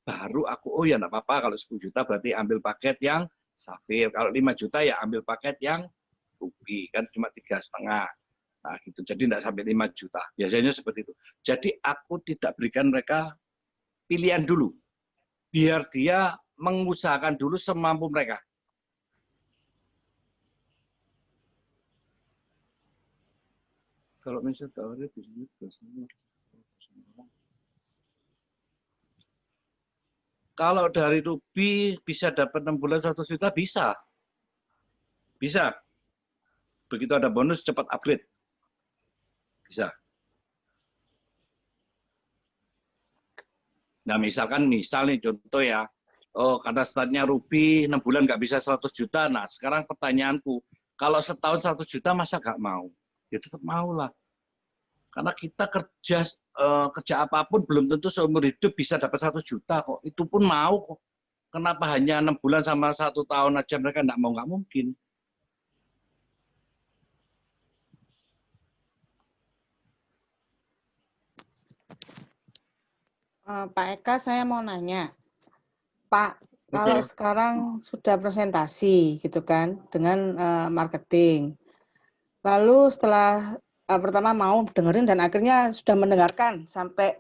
Baru aku, oh ya enggak apa-apa, kalau 10 juta berarti ambil paket yang Safir. Kalau 5 juta ya ambil paket yang Ruby, kan cuma 3,5. Nah gitu, jadi enggak sampai 5 juta. Biasanya seperti itu. Jadi aku tidak berikan mereka pilihan dulu. Biar dia mengusahakan dulu semampu mereka. Kalau misalnya kalau dari Ruby bisa dapat 6 bulan 1 juta, bisa. Bisa. Begitu ada bonus, cepat upgrade. Bisa. Nah, misal nih contoh ya, oh karena startnya Ruby 6 bulan nggak bisa 100 juta, nah sekarang pertanyaanku, kalau setahun 100 juta masa nggak mau? Ya tetap mau lah. Karena kita kerja apapun belum tentu seumur hidup bisa dapat 100 juta kok. Itu pun mau kok. Kenapa hanya 6 bulan sama 1 tahun aja mereka nggak mau? Nggak mungkin. Pak Eka, saya mau nanya. Pak, kalau sekarang sudah presentasi gitu kan dengan marketing. Lalu setelah pertama mau dengerin dan akhirnya sudah mendengarkan sampai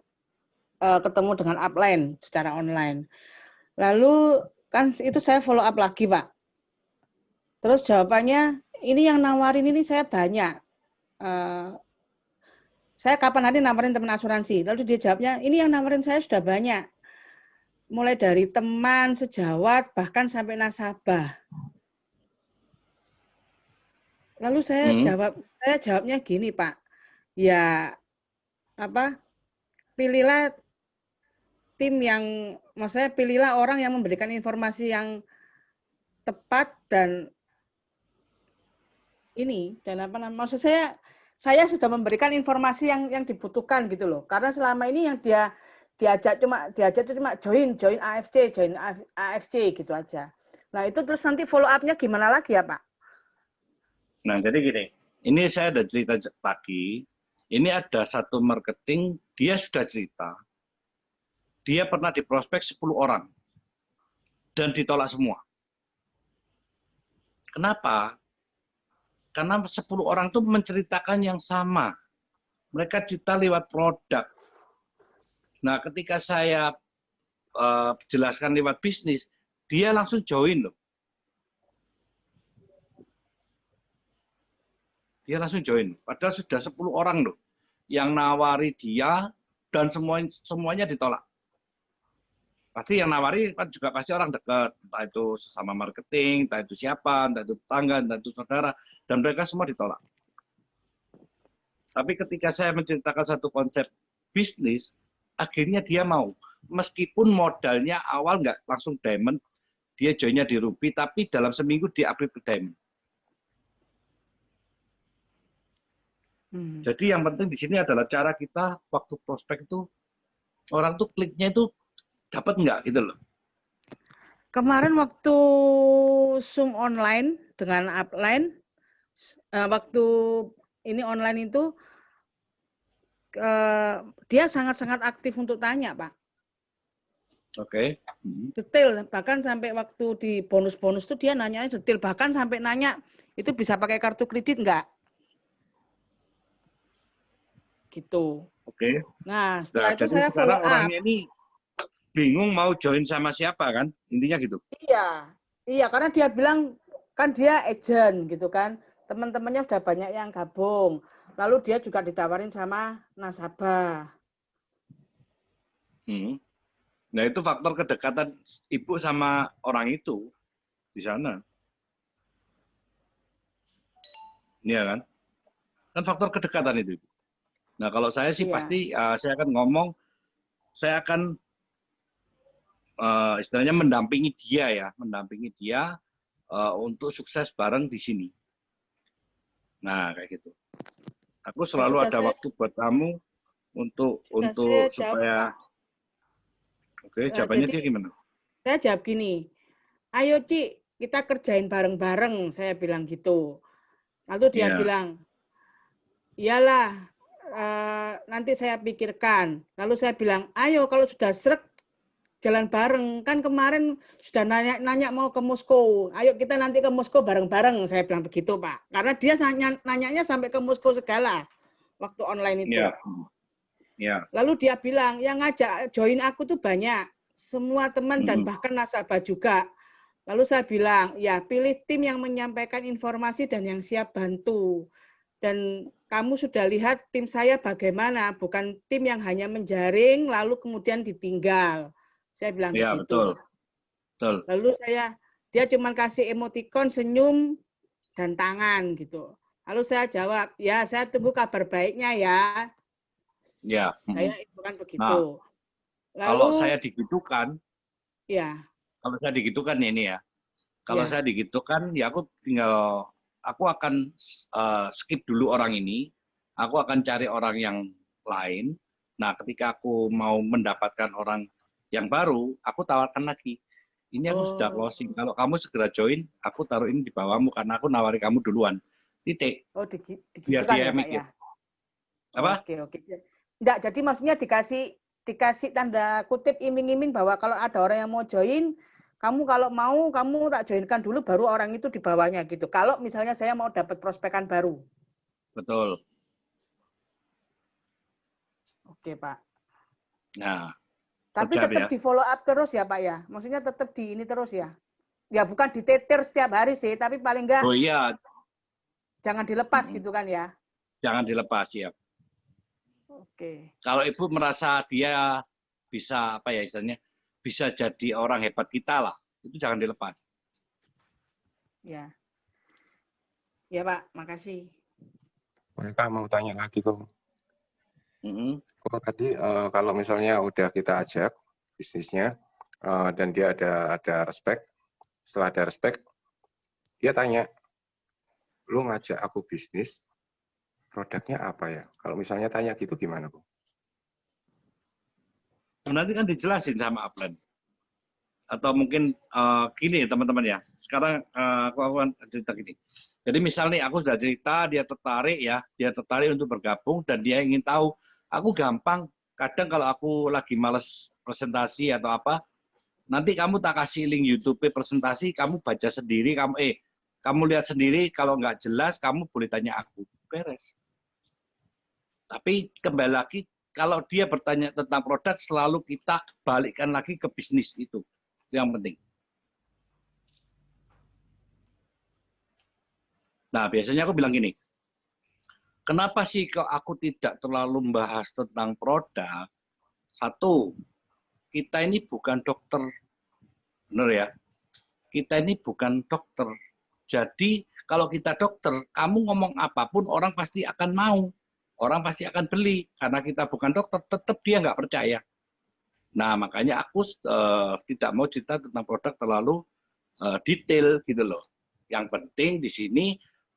ketemu dengan upline secara online. Lalu kan itu saya follow up lagi, Pak. Terus jawabannya, ini yang nawarin ini saya banyak. Saya kapan hari nawarin teman asuransi. Lalu dia jawabnya, ini yang nawarin saya sudah banyak. Mulai dari teman, sejawat, bahkan sampai nasabah. Lalu saya jawabnya gini, Pak. Ya, pilihlah tim yang, maksudnya pilihlah orang yang memberikan informasi yang tepat dan maksud saya sudah memberikan informasi yang dibutuhkan gitu loh. Karena selama ini yang dia diajak cuma join AFC gitu aja. Nah, itu terus nanti follow up-nya gimana lagi ya, Pak? Nah, jadi gini, ini saya ada cerita lagi. Ini ada satu marketing, dia sudah cerita. Dia pernah diprospek 10 orang. Dan ditolak semua. Kenapa? Karena 10 orang itu menceritakan yang sama. Mereka cerita lewat produk. Nah, ketika saya jelaskan lewat bisnis, dia langsung join loh. Dia langsung join. Padahal sudah 10 orang loh yang nawari dia dan semuanya ditolak. Pasti yang nawari kan juga pasti orang dekat, entah itu sesama marketing, entah itu siapa, entah itu tetangga, entah itu saudara, dan mereka semua ditolak. Tapi ketika saya menceritakan satu konsep bisnis, akhirnya dia mau. Meskipun modalnya awal nggak langsung diamond, dia joinnya di Ruby, tapi dalam seminggu dia upgrade ke diamond. Jadi yang penting di sini adalah cara kita waktu prospek itu orang tuh kliknya itu dapat nggak gitu loh. Kemarin waktu Zoom online dengan upline, waktu ini online itu dia sangat-sangat aktif untuk tanya, Pak. Oke. Detail, bahkan sampai waktu di bonus-bonus itu dia nanya detail, bahkan sampai nanya itu bisa pakai kartu kredit nggak? Gitu. Oke. Nah, setelah itu jadi saya follow up. Orangnya ini bingung mau join sama siapa kan? Intinya gitu. Iya, karena dia bilang kan dia agent gitu kan. Teman-temannya sudah banyak yang gabung. Lalu dia juga ditawarin sama nasabah. Nah, itu faktor kedekatan ibu sama orang itu di sana. Iya kan? Kan faktor kedekatan itu. Nah, kalau saya sih pasti saya akan ngomong, saya akan istilahnya mendampingi dia untuk sukses bareng di sini. Nah, kayak gitu. Aku selalu ada waktu buat kamu untuk supaya Oke, jawabannya dia gimana? Saya jawab gini, ayo Ci, kita kerjain bareng-bareng, saya bilang gitu. Lalu dia bilang, iyalah, nanti saya pikirkan. Lalu saya bilang, ayo kalau sudah srek, jalan bareng. Kan kemarin sudah nanya mau ke Moskow. Ayo kita nanti ke Moskow bareng-bareng. Saya bilang begitu, Pak. Karena dia nanyanya sampai ke Moskow segala waktu online itu. Ya. Lalu dia bilang, yang ngajak join aku tuh banyak. Semua teman dan bahkan nasabah juga. Lalu saya bilang, ya pilih tim yang menyampaikan informasi dan yang siap bantu. Dan kamu sudah lihat tim saya bagaimana, bukan tim yang hanya menjaring lalu kemudian ditinggal. Saya bilang begitu. Betul. Lalu dia cuma kasih emoticon, senyum, dan tangan gitu. Lalu saya jawab, ya saya tunggu kabar baiknya ya. Ya. Saya bukan begitu. Nah, kalau saya digitukan, ya. Kalau saya digitukan ini ya, kalau saya digitukan ya aku akan skip dulu orang ini, aku akan cari orang yang lain. Nah, ketika aku mau mendapatkan orang yang baru, aku tawarkan lagi. Ini aku sudah closing. Kalau kamu segera join, aku taruh ini di bawahmu karena aku nawari kamu duluan. Titik. Oh, digitukan biar dia ya, mikir. Pak, ya? Apa? Oke. Enggak, jadi maksudnya dikasih tanda kutip iming-iming bahwa kalau ada orang yang mau join, kamu kalau mau, kamu tak joinkan dulu, baru orang itu di bawahnya gitu. Kalau misalnya saya mau dapat prospekan baru. Betul. Oke, Pak. Nah. Tapi tetap di follow up terus ya, Pak ya? Maksudnya tetap di ini terus ya? Ya bukan ditetir setiap hari sih, tapi paling enggak. Oh iya. Jangan dilepas gitu kan ya? Jangan dilepas ya. Oke. Kalau Ibu merasa dia bisa apa ya istilahnya? Bisa jadi orang hebat kita lah, itu jangan dilepas. Ya, ya Pak, makasih. Mereka mau tanya lagi kok. Kok tadi kalau misalnya udah kita ajak bisnisnya dan dia ada respect, setelah ada respect, dia tanya, lu ngajak aku bisnis, produknya apa ya? Kalau misalnya tanya gitu gimana kok? Nanti kan dijelasin sama upline. Atau mungkin gini teman-teman ya. Sekarang aku akan cerita gini. Jadi misalnya aku sudah cerita, dia tertarik untuk bergabung dan dia ingin tahu. Aku gampang. Kadang kalau aku lagi males presentasi atau apa, nanti kamu tak kasih link YouTube presentasi, kamu baca sendiri, kamu lihat sendiri. Kalau nggak jelas, kamu boleh tanya aku. Beres. Tapi kembali lagi. Kalau dia bertanya tentang produk, selalu kita balikkan lagi ke bisnis itu. Yang penting. Nah, biasanya aku bilang gini, kenapa sih kok aku tidak terlalu membahas tentang produk? Satu, kita ini bukan dokter. Benar ya? Kita ini bukan dokter. Jadi, kalau kita dokter, kamu ngomong apapun, orang pasti akan mau. Orang pasti akan beli, karena kita bukan dokter, tetap dia nggak percaya. Nah, makanya aku tidak mau cerita tentang produk terlalu detail gitu loh. Yang penting di sini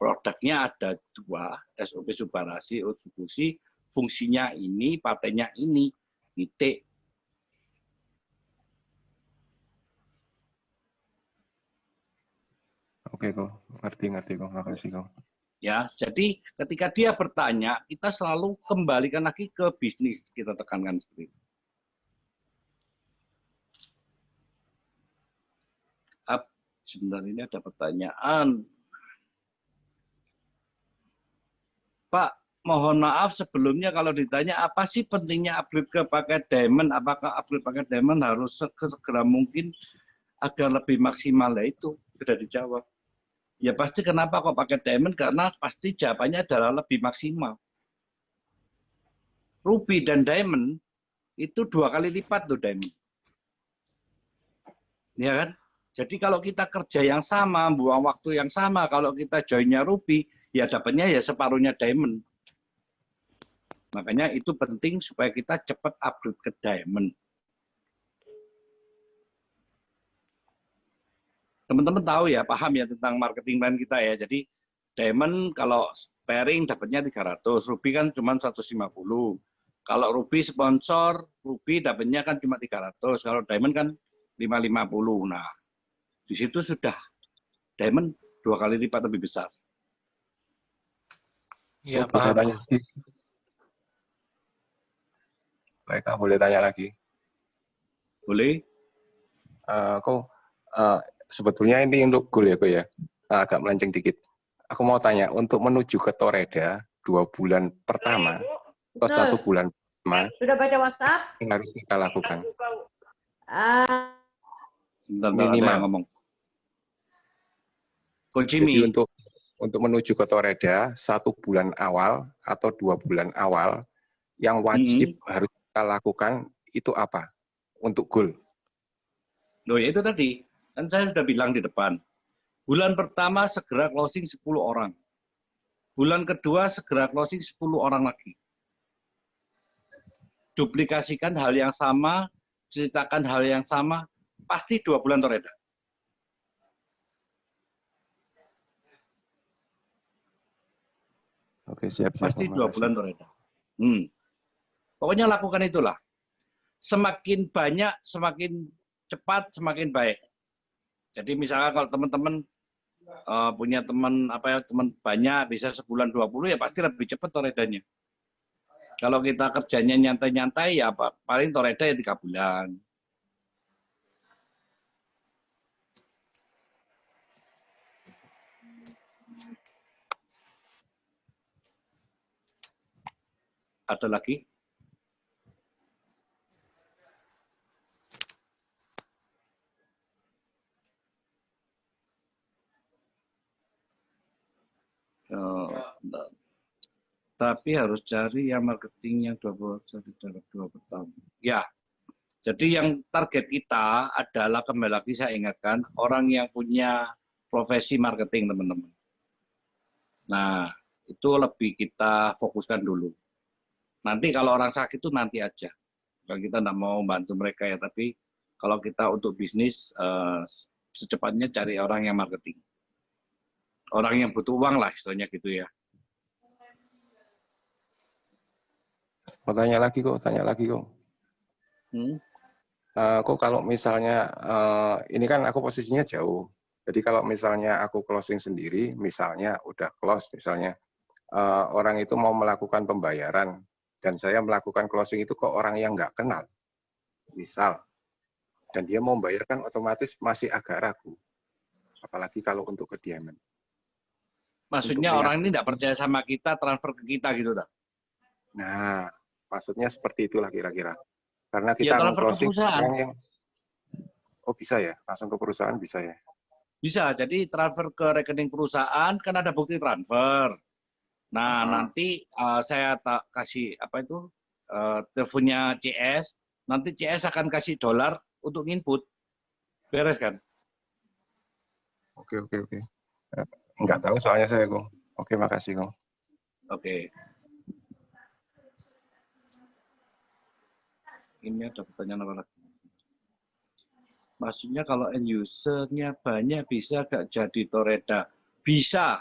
produknya ada 2, SOP Subarasi, Utsubushi, fungsinya ini, patennya ini, titik. Oke kok, ngerti kok, makasih kok. Ya, jadi ketika dia bertanya, kita selalu kembalikan lagi ke bisnis, kita tekankan seperti itu. Sebentar ini ada pertanyaan. Pak, mohon maaf sebelumnya kalau ditanya apa sih pentingnya upgrade ke paket diamond? Apakah upgrade paket diamond harus segera mungkin agar lebih maksimal? Ya itu sudah dijawab. Ya pasti kenapa kok pakai diamond? Karena pasti jawabannya adalah lebih maksimal. Ruby dan diamond itu 2 kali lipat tuh diamond. Ya kan? Jadi kalau kita kerja yang sama, buang waktu yang sama, kalau kita joinnya Ruby, ya dapatnya ya separuhnya diamond. Makanya itu penting supaya kita cepat upgrade ke diamond. Teman-teman tahu ya, paham ya tentang marketing plan kita ya. Jadi diamond kalau pairing dapatnya 300, Ruby kan cuma 150. Kalau Ruby sponsor, Ruby dapatnya kan cuma 300. Kalau diamond kan 550. Nah, di situ sudah diamond 2 kali lipat lebih besar. Iya, Oh, bisa paham. tanya lagi. Baik, boleh tanya lagi? Boleh. Sebetulnya ini untuk goal ya, Ko ya. Agak melenceng dikit. Aku mau tanya, untuk menuju ke Toreda 2 bulan pertama atau 1 bulan pertama, Sudah baca WhatsApp? yang harus kita lakukan? Bentar, ada yang Minimal. ngomong. Jadi untuk menuju ke Toreda 1 bulan awal atau 2 bulan awal, yang wajib harus kita lakukan itu apa untuk goal? Loh, ya itu tadi. Kan saya sudah bilang di depan. Bulan pertama segera closing 10 orang. Bulan kedua segera closing 10 orang lagi. Duplikasikan hal yang sama, ceritakan hal yang sama, pasti 2 bulan Toreda. Oke, siap. Pasti 2 bulan Toreda. Pokoknya lakukan itulah. Semakin banyak, semakin cepat, semakin baik. Jadi misalnya kalau teman-teman punya teman teman banyak bisa sebulan 20 ya pasti lebih cepat Toredanya. Kalau kita kerjanya nyantai-nyantai ya paling Toreda ya 3 bulan. Ada lagi? Tapi harus cari yang marketing yang 20 tahun. Ya, jadi yang target kita adalah, kembali lagi saya ingatkan, orang yang punya profesi marketing, teman-teman. Nah, itu lebih kita fokuskan dulu. Nanti kalau orang sakit itu nanti aja. Kalau kita tidak mau bantu mereka ya, tapi kalau kita untuk bisnis, secepatnya cari orang yang marketing. Orang yang butuh uang lah, istilahnya gitu ya. Mau tanya lagi kok. Kok kalau misalnya, ini kan aku posisinya jauh. Jadi kalau misalnya aku closing sendiri, misalnya udah close, misalnya orang itu mau melakukan pembayaran, dan saya melakukan closing itu ke orang yang nggak kenal, misal, dan dia mau membayarkan otomatis masih agak ragu. Apalagi kalau untuk kediaman. Maksudnya orang ini tidak percaya sama kita, transfer ke kita gitu, tak? Nah, maksudnya seperti itulah kira-kira. Karena kita closing orang yang, bisa ya, langsung ke perusahaan bisa ya? Bisa, jadi transfer ke rekening perusahaan, kan ada bukti transfer. Nah, nanti saya kasih teleponnya CS, nanti CS akan kasih dolar untuk input. Beres kan? Oke. Enggak tahu soalnya saya, Kong. Oke, makasih, Kong. Oke. Ini ada pertanyaan apa lagi? Maksudnya kalau end user-nya banyak bisa gak jadi Toreda? Bisa.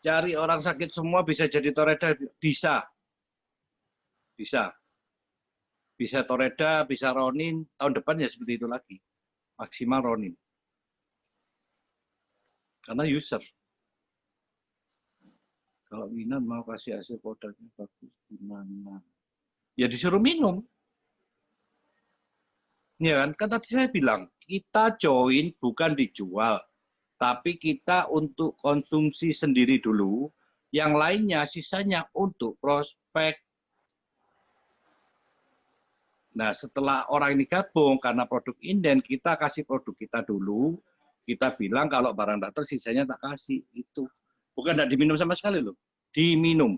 Cari orang sakit semua bisa jadi Toreda? Bisa. Bisa Toreda, bisa Ronin. Tahun depan ya seperti itu lagi. Maksimal Ronin. Karena user. Kalau Winan mau kasih hasil produknya bagus, gimana? Ya disuruh minum. Ya kan tadi saya bilang, kita join bukan dijual. Tapi kita untuk konsumsi sendiri dulu. Yang lainnya, sisanya untuk prospek. Nah, setelah orang ini gabung, karena produk inden, kita kasih produk kita dulu. Kita bilang kalau barang datang sisanya tak kasih. Itu bukan tidak diminum sama sekali loh, diminum.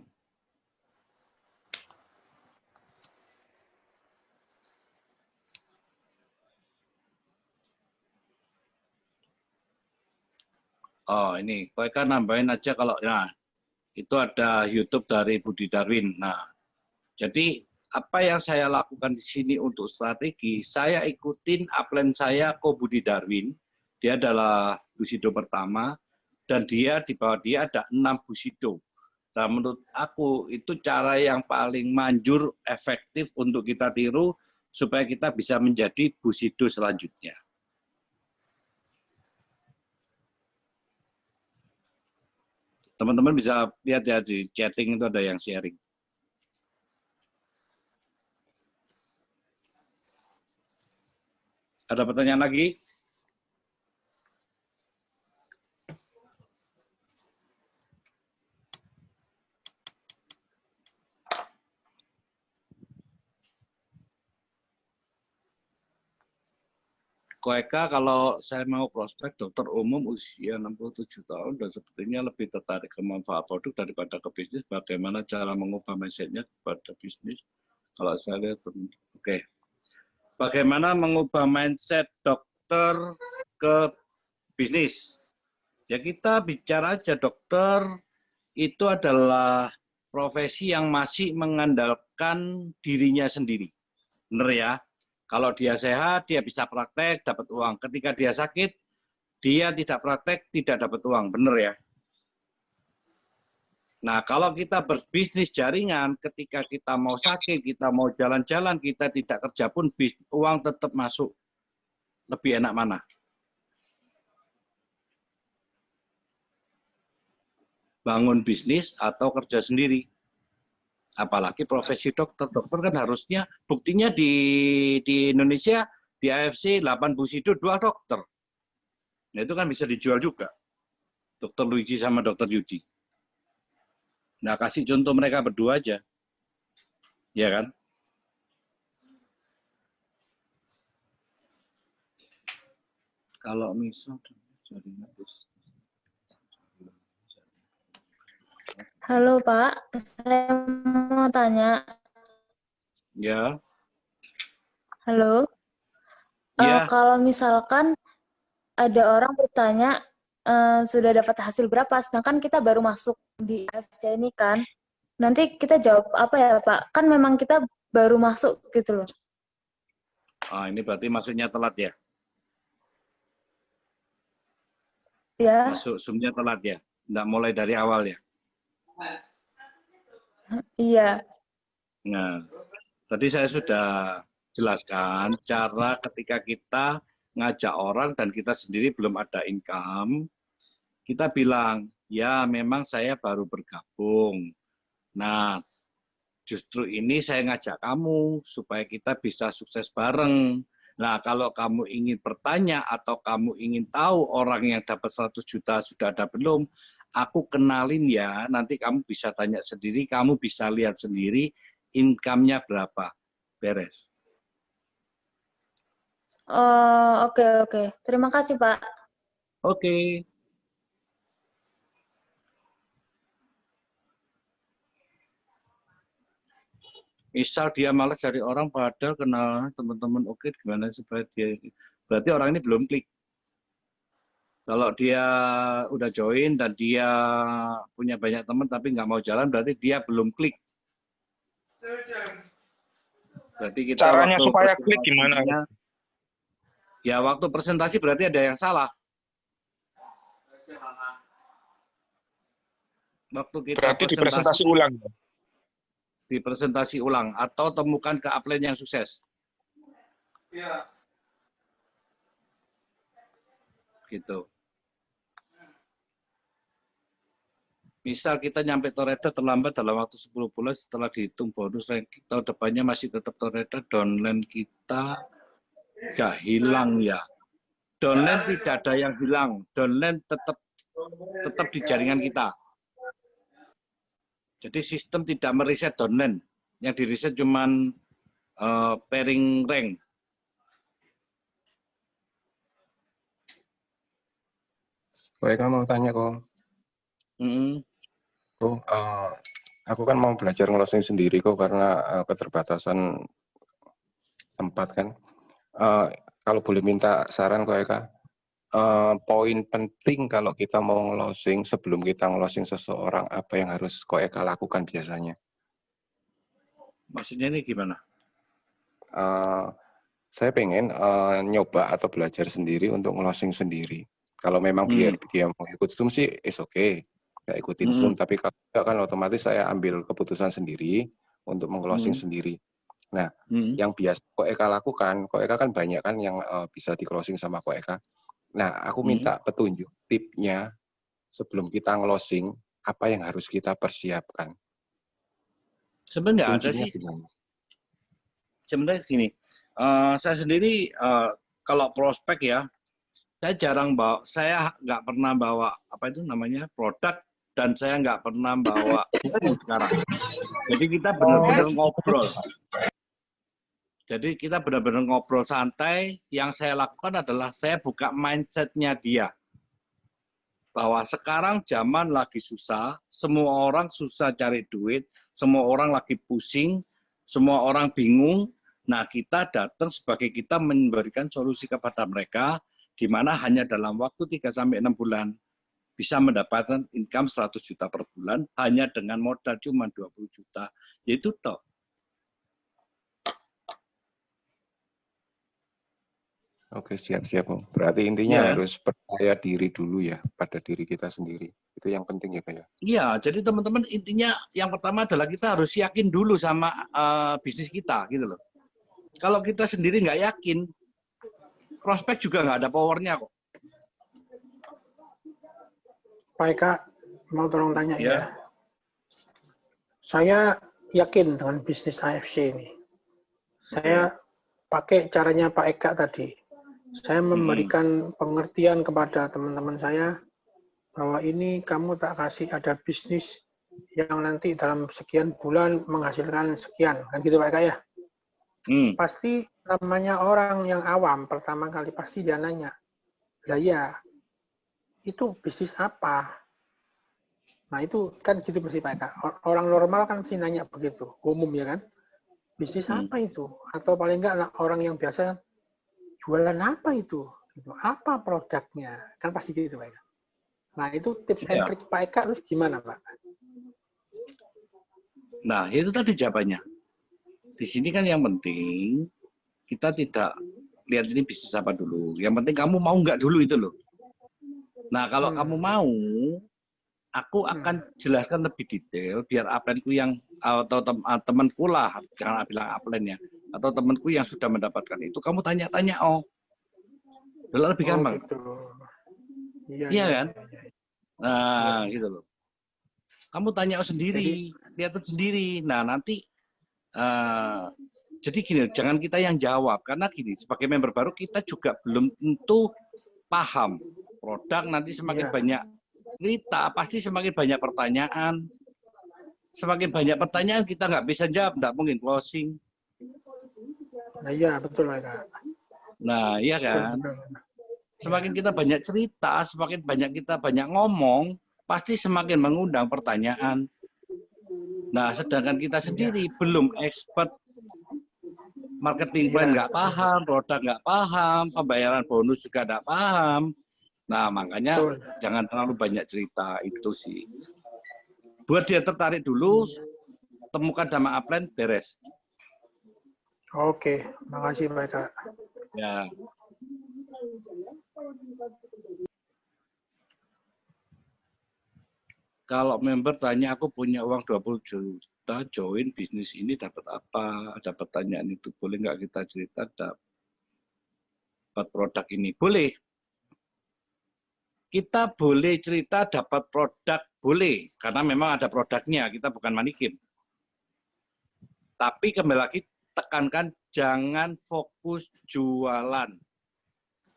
Oh ini, mereka nambahin aja kalau itu ada YouTube dari Budi Darwin. Nah, jadi apa yang saya lakukan di sini untuk strategi, saya ikutin upline saya Ko Budi Darwin. Dia adalah Bushido pertama, dan dia di bawah dia ada 6 Bushido. Nah, menurut aku itu cara yang paling manjur, efektif untuk kita tiru, supaya kita bisa menjadi Bushido selanjutnya. Teman-teman bisa lihat ya di chatting itu ada yang sharing. Ada pertanyaan lagi? Koeka, kalau saya mau prospek dokter umum usia 67 tahun dan sepertinya lebih tertarik ke manfaat produk daripada ke bisnis, bagaimana cara mengubah mindset-nya kepada bisnis? Kalau saya lihat, oke. Bagaimana mengubah mindset dokter ke bisnis? Ya kita bicara aja, dokter itu adalah profesi yang masih mengandalkan dirinya sendiri. Benar ya? Kalau dia sehat, dia bisa praktek, dapat uang. Ketika dia sakit, dia tidak praktek, tidak dapat uang. Benar ya? Nah, kalau kita berbisnis jaringan, ketika kita mau sakit, kita mau jalan-jalan, kita tidak kerja pun, uang tetap masuk. Lebih enak mana? Bangun bisnis atau kerja sendiri? Apalagi profesi dokter. Dokter kan harusnya, buktinya di Indonesia, di AFC 8 Busido 2 dokter. Nah itu kan bisa dijual juga. Dokter Luigi sama dokter Yuji. Nah kasih contoh mereka berdua aja. Ya kan? Kalau misal Halo Pak, saya mau tanya. Ya. Halo. Ya. Kalau misalkan ada orang bertanya sudah dapat hasil berapa, sedangkan kita baru masuk di AFC ini kan, nanti kita jawab apa ya Pak? Kan memang kita baru masuk gitu loh. Ini berarti masuknya telat ya? Ya. Masuk Zoom-nya telat ya? Nggak mulai dari awal ya? Iya. Nah, tadi saya sudah jelaskan cara ketika kita ngajak orang dan kita sendiri belum ada income, kita bilang, ya memang saya baru bergabung. Nah, justru ini saya ngajak kamu supaya kita bisa sukses bareng. Nah, kalau kamu ingin bertanya atau kamu ingin tahu orang yang dapat 100 juta sudah ada belum, aku kenalin ya, nanti kamu bisa tanya sendiri, kamu bisa lihat sendiri income-nya berapa. Beres. Oke. Terima kasih, Pak. Oke. Misal dia malas cari orang padahal kenal teman-teman, oke, gimana supaya dia, berarti orang ini belum klik. Kalau dia udah join dan dia punya banyak teman tapi nggak mau jalan, berarti dia belum klik. Berarti kita caranya waktu supaya klik gimana? Ya waktu presentasi berarti ada yang salah. Waktu kita berarti dipresentasi ulang. Dipresentasi ulang atau temukan ke upline yang sukses. Iya. Gitu. Misal kita nyampe Toreto terlambat dalam waktu 10 bulan setelah dihitung bonus ranking tahun depannya masih tetap Toreto, downline kita nggak hilang ya. Downline tidak ada yang hilang, downline tetap di jaringan kita. Jadi sistem tidak meriset downline, yang diriset cuman pairing rank. Baik, kamu mau tanya kok. Aku kan mau belajar ngelosing sendiri kok karena keterbatasan tempat kan. Kalau boleh minta saran kok Eka, poin penting kalau kita mau ngelosing sebelum kita ngelosing seseorang, apa yang harus kok Eka lakukan biasanya? Maksudnya ini gimana? Saya pengen nyoba atau belajar sendiri untuk ngelosing sendiri. Kalau memang dia mau ikut Zoom sih, is okay. Nggak ikutin Zoom, tapi kalau tidak kan otomatis saya ambil keputusan sendiri untuk meng-closing sendiri. Nah, yang biasa Ko Eka lakukan, Ko Eka kan banyak kan yang bisa di-closing sama Ko Eka. Nah, aku minta petunjuk, tipnya sebelum kita nge-closing, apa yang harus kita persiapkan? Sebenarnya nggak ada Kuncinya sih. gimana? Sebenarnya gini, saya sendiri kalau prospek ya, saya nggak pernah bawa apa itu namanya produk, dan saya nggak pernah bawa buku sekarang. Jadi kita benar-benar ngobrol. Jadi kita benar-benar ngobrol santai. Yang saya lakukan adalah saya buka mindset-nya dia. Bahwa sekarang zaman lagi susah, semua orang susah cari duit, semua orang lagi pusing, semua orang bingung. Nah, kita datang sebagai kita memberikan solusi kepada mereka, di mana hanya dalam waktu 3-6 bulan bisa mendapatkan income 100 juta per bulan, hanya dengan modal cuma 20 juta. Yaitu toh. Oke, siap-siap. Berarti intinya Ya. harus percaya diri dulu ya pada diri kita sendiri. Itu yang penting ya, Kak ya. Iya, jadi teman-teman intinya yang pertama adalah kita harus yakin dulu sama bisnis kita, gitu loh. Kalau kita sendiri nggak yakin, prospek juga nggak ada powernya kok. Pak Eka, mau tolong tanya Ya. ya. Saya yakin dengan bisnis AFC ini. Saya pakai caranya Pak Eka tadi. Saya memberikan pengertian kepada teman-teman saya bahwa ini kamu tak kasih ada bisnis yang nanti dalam sekian bulan menghasilkan sekian. Kan gitu Pak Eka ya? Pasti namanya orang yang awam pertama kali pasti dia nanya, lah ya, itu bisnis apa? Nah itu kan gitu pasti Pak Eka. Orang normal kan pasti nanya begitu, umum ya kan? Bisnis apa itu? Atau paling enggak orang yang biasa jualan apa itu? Gitu. Apa produknya? Kan pasti gitu Pak Eka. Nah itu tips and trick Pak Eka terus gimana Pak? Nah itu tadi jawabannya. Di sini kan yang penting kita tidak lihat ini bisnis apa dulu. Yang penting kamu mau nggak dulu itu loh. Nah kalau kamu mau, aku akan jelaskan lebih detail biar upline-ku yang atau temanku lah, jangan bilang upline ya, atau temanku yang sudah mendapatkan itu, kamu tanya-tanya lebih gampang. Gitu. Iya kan? Nah gitu loh. Kamu tanya sendiri, lihat sendiri. Nah nanti jadi gini, jangan kita yang jawab karena gini, sebagai member baru kita juga belum tentu paham produk. Nanti semakin banyak cerita, pasti semakin banyak pertanyaan. Semakin banyak pertanyaan kita nggak bisa jawab, nggak mungkin closing. Nah iya betul Pak. Nah iya kan. Semakin kita banyak cerita, semakin banyak kita banyak ngomong, pasti semakin mengundang pertanyaan. Nah, sedangkan kita sendiri belum expert, marketing plan nggak paham, produk nggak paham, pembayaran bonus juga nggak paham. Nah, makanya jangan terlalu banyak cerita itu sih. Buat dia tertarik dulu, temukan sama upline, beres. Oke, makasih Pak Eka. Ya. Kalau member tanya, aku punya uang 20 juta, join bisnis ini dapat apa? Ada pertanyaan itu, boleh nggak kita cerita dapat produk ini? Boleh. Kita boleh cerita dapat produk, boleh. Karena memang ada produknya, kita bukan manikin. Tapi kembali lagi, tekankan jangan fokus jualan.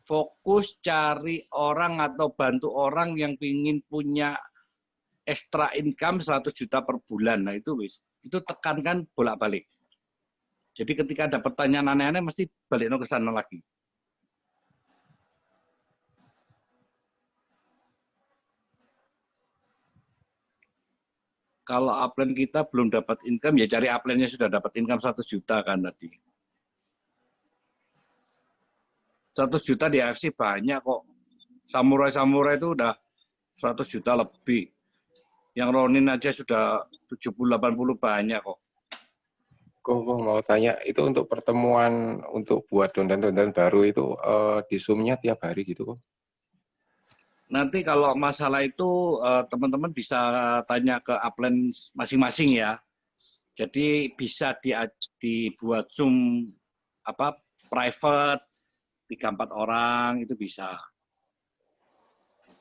Fokus cari orang atau bantu orang yang ingin punya extra income 100 juta per bulan. Nah itu tekankan bolak-balik. Jadi ketika ada pertanyaan aneh-aneh mesti balik ke sana lagi. Kalau upline kita belum dapat income, ya cari upline-nya sudah dapat income 100 juta kan tadi. 100 juta di AFC banyak kok. Samurai itu udah 100 juta lebih. Yang Ronin aja sudah 70-80 banyak kok. Kok mau tanya, itu untuk pertemuan untuk buat dondan-dondan baru itu di Zoom-nya tiap hari gitu kok? Nanti kalau masalah itu teman-teman bisa tanya ke upline masing-masing ya. Jadi bisa dibuat Zoom private 3-4 orang itu bisa.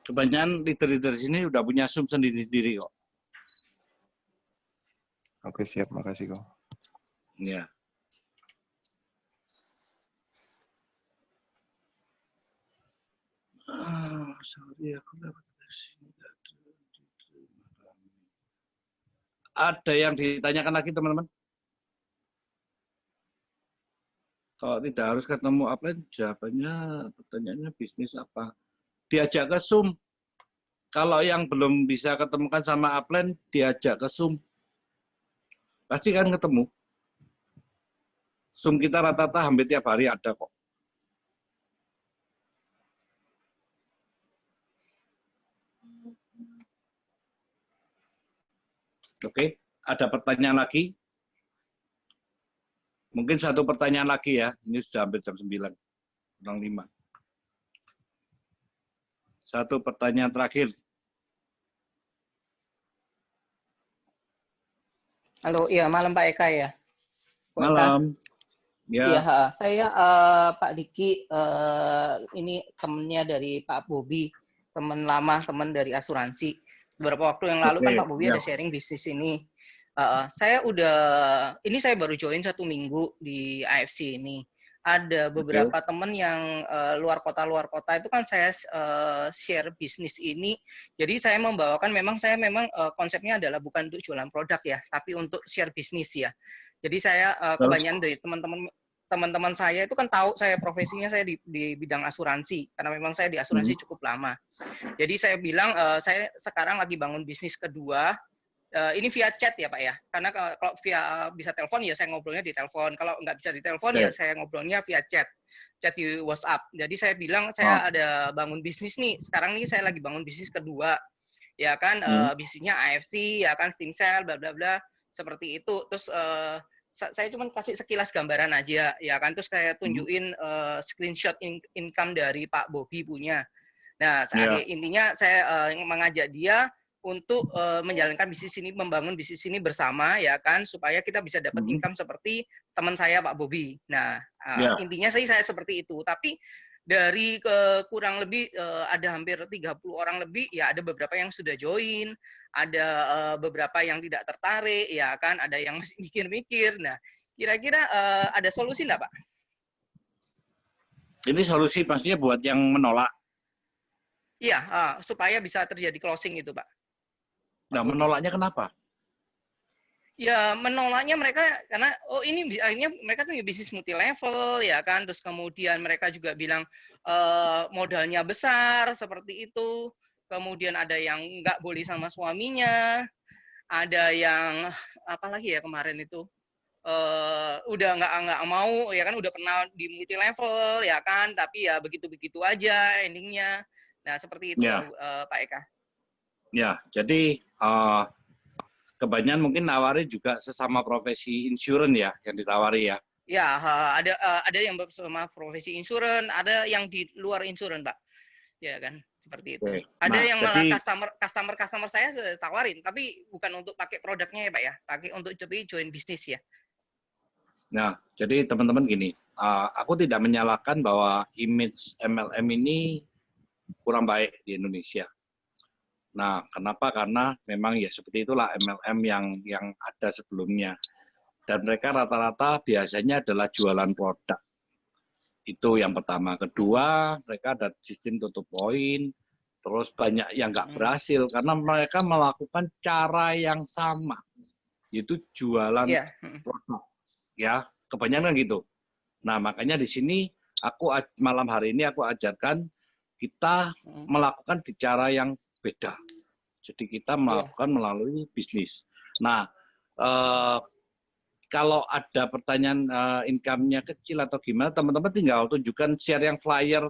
Kebanyakan leader-leader sini udah punya Zoom sendiri-sendiri kok. Oke, siap. Makasih, Ko. Ya. Sorry, aku dapat sini. Ada yang ditanyakan lagi, teman-teman? Kalau tidak harus ketemu upline, jawabannya, pertanyaannya bisnis apa? Diajak ke Zoom. Kalau yang belum bisa ketemukan sama upline, diajak ke Zoom. Pasti kan ketemu. Zoom kita rata-rata hampir tiap hari ada kok. Oke, ada pertanyaan lagi? Mungkin satu pertanyaan lagi ya. Ini sudah hampir jam 9. Kurang 5. Satu pertanyaan terakhir. Halo, iya malam Pak Eka ya. Malam. Ya. Iya, saya Pak Diki, ini temennya dari Pak Bobi, teman lama, teman dari asuransi. Beberapa waktu yang lalu kan Pak Bobi ada sharing bisnis ini. Saya baru join 1 minggu di AFC ini. Ada beberapa teman yang luar kota itu kan saya share bisnis ini. Jadi saya membawakan saya memang konsepnya adalah bukan untuk jualan produk ya, tapi untuk share bisnis ya. Jadi saya kebanyakan dari teman-teman saya itu kan tahu saya profesinya saya di bidang asuransi karena memang saya di asuransi cukup lama. Jadi saya bilang saya sekarang lagi bangun bisnis kedua. Ini via chat ya Pak ya, karena kalau via bisa telepon ya saya ngobrolnya di telepon, kalau nggak bisa di telepon ya saya ngobrolnya via chat di WhatsApp. Jadi saya bilang saya ada bangun bisnis nih, sekarang nih saya lagi bangun bisnis kedua, ya kan, bisnisnya AFC, ya kan, Steam Cell, bla bla bla, seperti itu. Terus saya cuma kasih sekilas gambaran aja, ya kan, terus saya tunjukin screenshot income dari Pak Bobi punya. Nah, intinya saya mengajak dia untuk menjalankan bisnis ini, membangun bisnis ini bersama, ya kan, supaya kita bisa dapat income seperti teman saya Pak Bobi. Nah, intinya saya seperti itu. Tapi dari kurang lebih ada hampir 30 orang lebih, ya ada beberapa yang sudah join, ada beberapa yang tidak tertarik, ya kan, ada yang masih mikir-mikir. Nah, kira-kira ada solusi nggak Pak? Ini solusi pastinya buat yang menolak. Iya, supaya bisa terjadi closing itu Pak. Nah, menolaknya kenapa? Ya, menolaknya mereka karena ini akhirnya mereka punya bisnis multi level ya kan, terus kemudian mereka juga bilang modalnya besar seperti itu. Kemudian ada yang nggak boleh sama suaminya, ada yang apalagi ya kemarin itu udah nggak mau ya kan, udah kenal di multi level ya kan, tapi ya begitu-begitu aja endingnya. Nah, seperti itu Pak Eka. Ya, jadi kebanyakan mungkin nawari juga sesama profesi insurance ya, yang ditawari ya. Ya, ada yang bersama profesi insurance, ada yang di luar insurance, Pak. Ya kan, seperti itu. Oke. Ada Nah, yang jadi, malah customer saya sudah tawarin, tapi bukan untuk pakai produknya ya, Pak ya, pakai untuk join bisnis ya. Nah, jadi teman-teman gini, aku tidak menyalahkan bahwa image MLM ini kurang baik di Indonesia. Nah, kenapa? Karena memang ya seperti itulah MLM yang ada sebelumnya. Dan mereka rata-rata biasanya adalah jualan produk. Itu yang pertama. Kedua, mereka ada sistem tutup poin. Terus banyak yang nggak berhasil karena mereka melakukan cara yang sama, yaitu jualan produk. Ya, kebanyakan gitu. Nah, makanya di sini malam hari ini aku ajarkan kita melakukan di cara yang beda. Jadi kita melakukan melalui bisnis. Nah, kalau ada pertanyaan income-nya kecil atau gimana, teman-teman tinggal tunjukkan share yang flyer.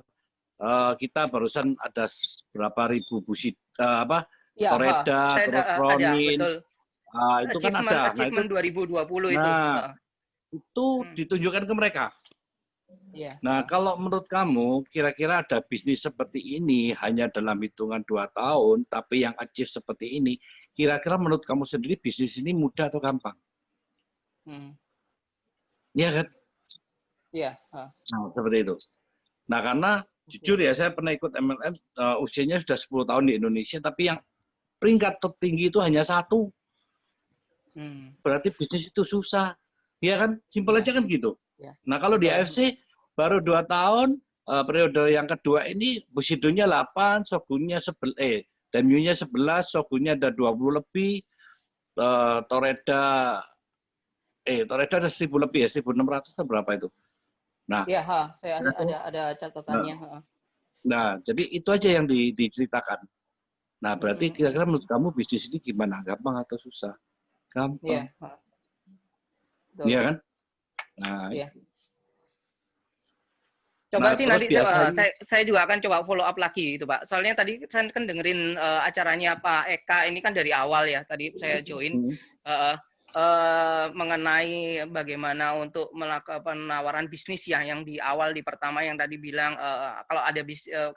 Kita barusan ada berapa ribu busit Toreda, terus Ronin. Itu kan ada. Achievement 2020 itu. Nah, itu ditunjukkan ke mereka. Nah, kalau menurut kamu, kira-kira ada bisnis seperti ini hanya dalam hitungan 2 tahun, tapi yang achieve seperti ini, kira-kira menurut kamu sendiri bisnis ini mudah atau gampang? Iya kan? Iya. Nah, seperti itu. Nah, karena jujur ya, saya pernah ikut MLM, usianya sudah 10 tahun di Indonesia, tapi yang peringkat tertinggi itu hanya 1. berarti bisnis itu susah. Ya kan? Simpel aja kan gitu. Ya. Nah, kalau di AFC baru 2 tahun, periode yang kedua ini Bushido-nya 8, Shogun-nya Daimyo-nya 11, Shogun-nya ada 20 lebih, Toreda ada 1000 lebih ya, 1600 atau berapa itu. Nah, ya, saya ada catatannya. Nah, jadi itu aja yang diceritakan. Nah, berarti kira-kira menurut kamu bisnis ini gimana? Gampang atau susah? Gampang. Iya. Iya kan? Nah, iya. Coba sih nanti saya juga akan coba follow up lagi gitu Pak. Soalnya tadi saya kan dengerin acaranya Pak Eka ini kan dari awal ya. Tadi saya join mengenai bagaimana untuk melakukan penawaran bisnis ya, yang di awal di pertama yang tadi bilang kalau ada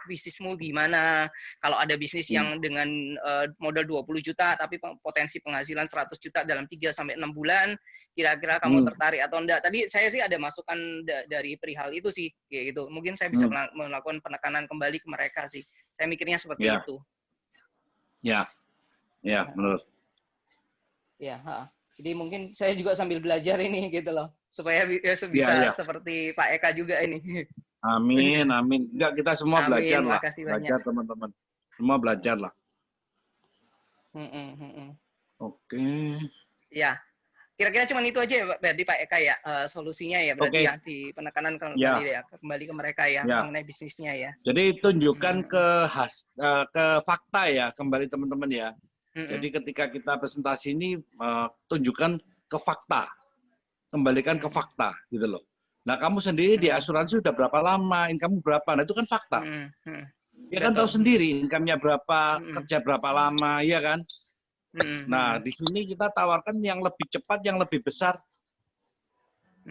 bisnismu gimana, kalau ada bisnis yang dengan modal 20 juta tapi potensi penghasilan 100 juta dalam 3 sampai 6 bulan, kira-kira kamu tertarik atau enggak. Tadi saya sih ada masukan dari perihal itu sih kayak gitu. Mungkin saya bisa melakukan penekanan kembali ke mereka sih. Saya mikirnya seperti itu. Ya, menurut. Ya, jadi mungkin saya juga sambil belajar ini gitu loh, supaya bisa seperti Pak Eka juga ini. Amin. Enggak, kita semua belajar lah. Belajar teman-teman. Semua belajar lah. Oke. Ya, kira-kira cuma itu aja ya berarti Pak Eka ya, solusinya ya berarti ya di penekanan kembali ke mereka ya, mengenai bisnisnya ya. Jadi tunjukkan ke fakta ya, kembali teman-teman ya. Jadi ketika kita presentasi ini tunjukkan ke fakta, kembalikan ke fakta gitu loh. Nah kamu sendiri di asuransi sudah berapa lama, income berapa, nah itu kan fakta. Ya kan tahu sendiri income-nya berapa, kerja berapa lama, ya kan. Nah di sini kita tawarkan yang lebih cepat, yang lebih besar,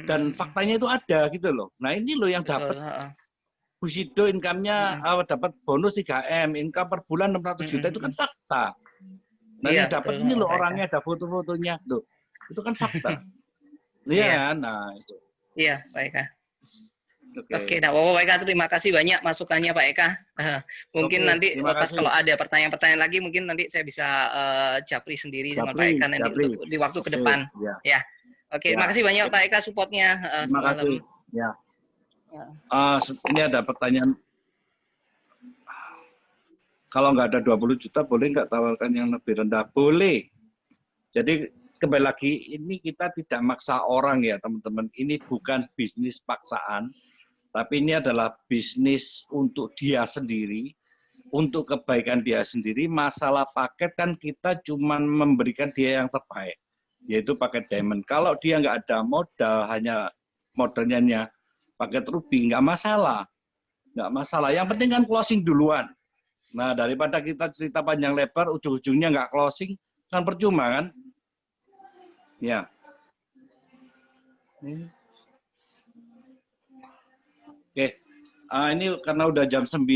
dan faktanya itu ada gitu loh. Nah ini loh yang dapat. Bushido income-nya dapat bonus 3M, income per bulan 600 juta itu kan fakta. Nah, yang dapat ini loh orangnya, ada foto-fotonya. Loh, itu kan fakta. Iya, nah itu. Iya, Pak Eka. Oke, nah Pak Eka, terima kasih banyak masukannya Pak Eka. Mungkin nanti pas kalau ada pertanyaan-pertanyaan lagi, mungkin nanti saya bisa japri sendiri sama Pak Eka nanti di waktu ke depan. Ya. Oke, terima kasih banyak Pak Eka supportnya. Terima kasih. Ya. Ini ada pertanyaan. Kalau nggak ada 20 juta, boleh nggak tawarkan yang lebih rendah? Boleh. Jadi kembali lagi, ini kita tidak maksa orang ya teman-teman. Ini bukan bisnis paksaan, tapi ini adalah bisnis untuk dia sendiri, untuk kebaikan dia sendiri. Masalah paket kan kita cuma memberikan dia yang terbaik, yaitu paket diamond. Kalau dia nggak ada modal, hanya modalnya paket ruby, nggak masalah. Nggak masalah. Yang penting kan closing duluan. Nah, daripada kita cerita panjang lebar, ujung-ujungnya nggak closing, kan percuma kan? Ya. Oke. Ini karena udah jam 9,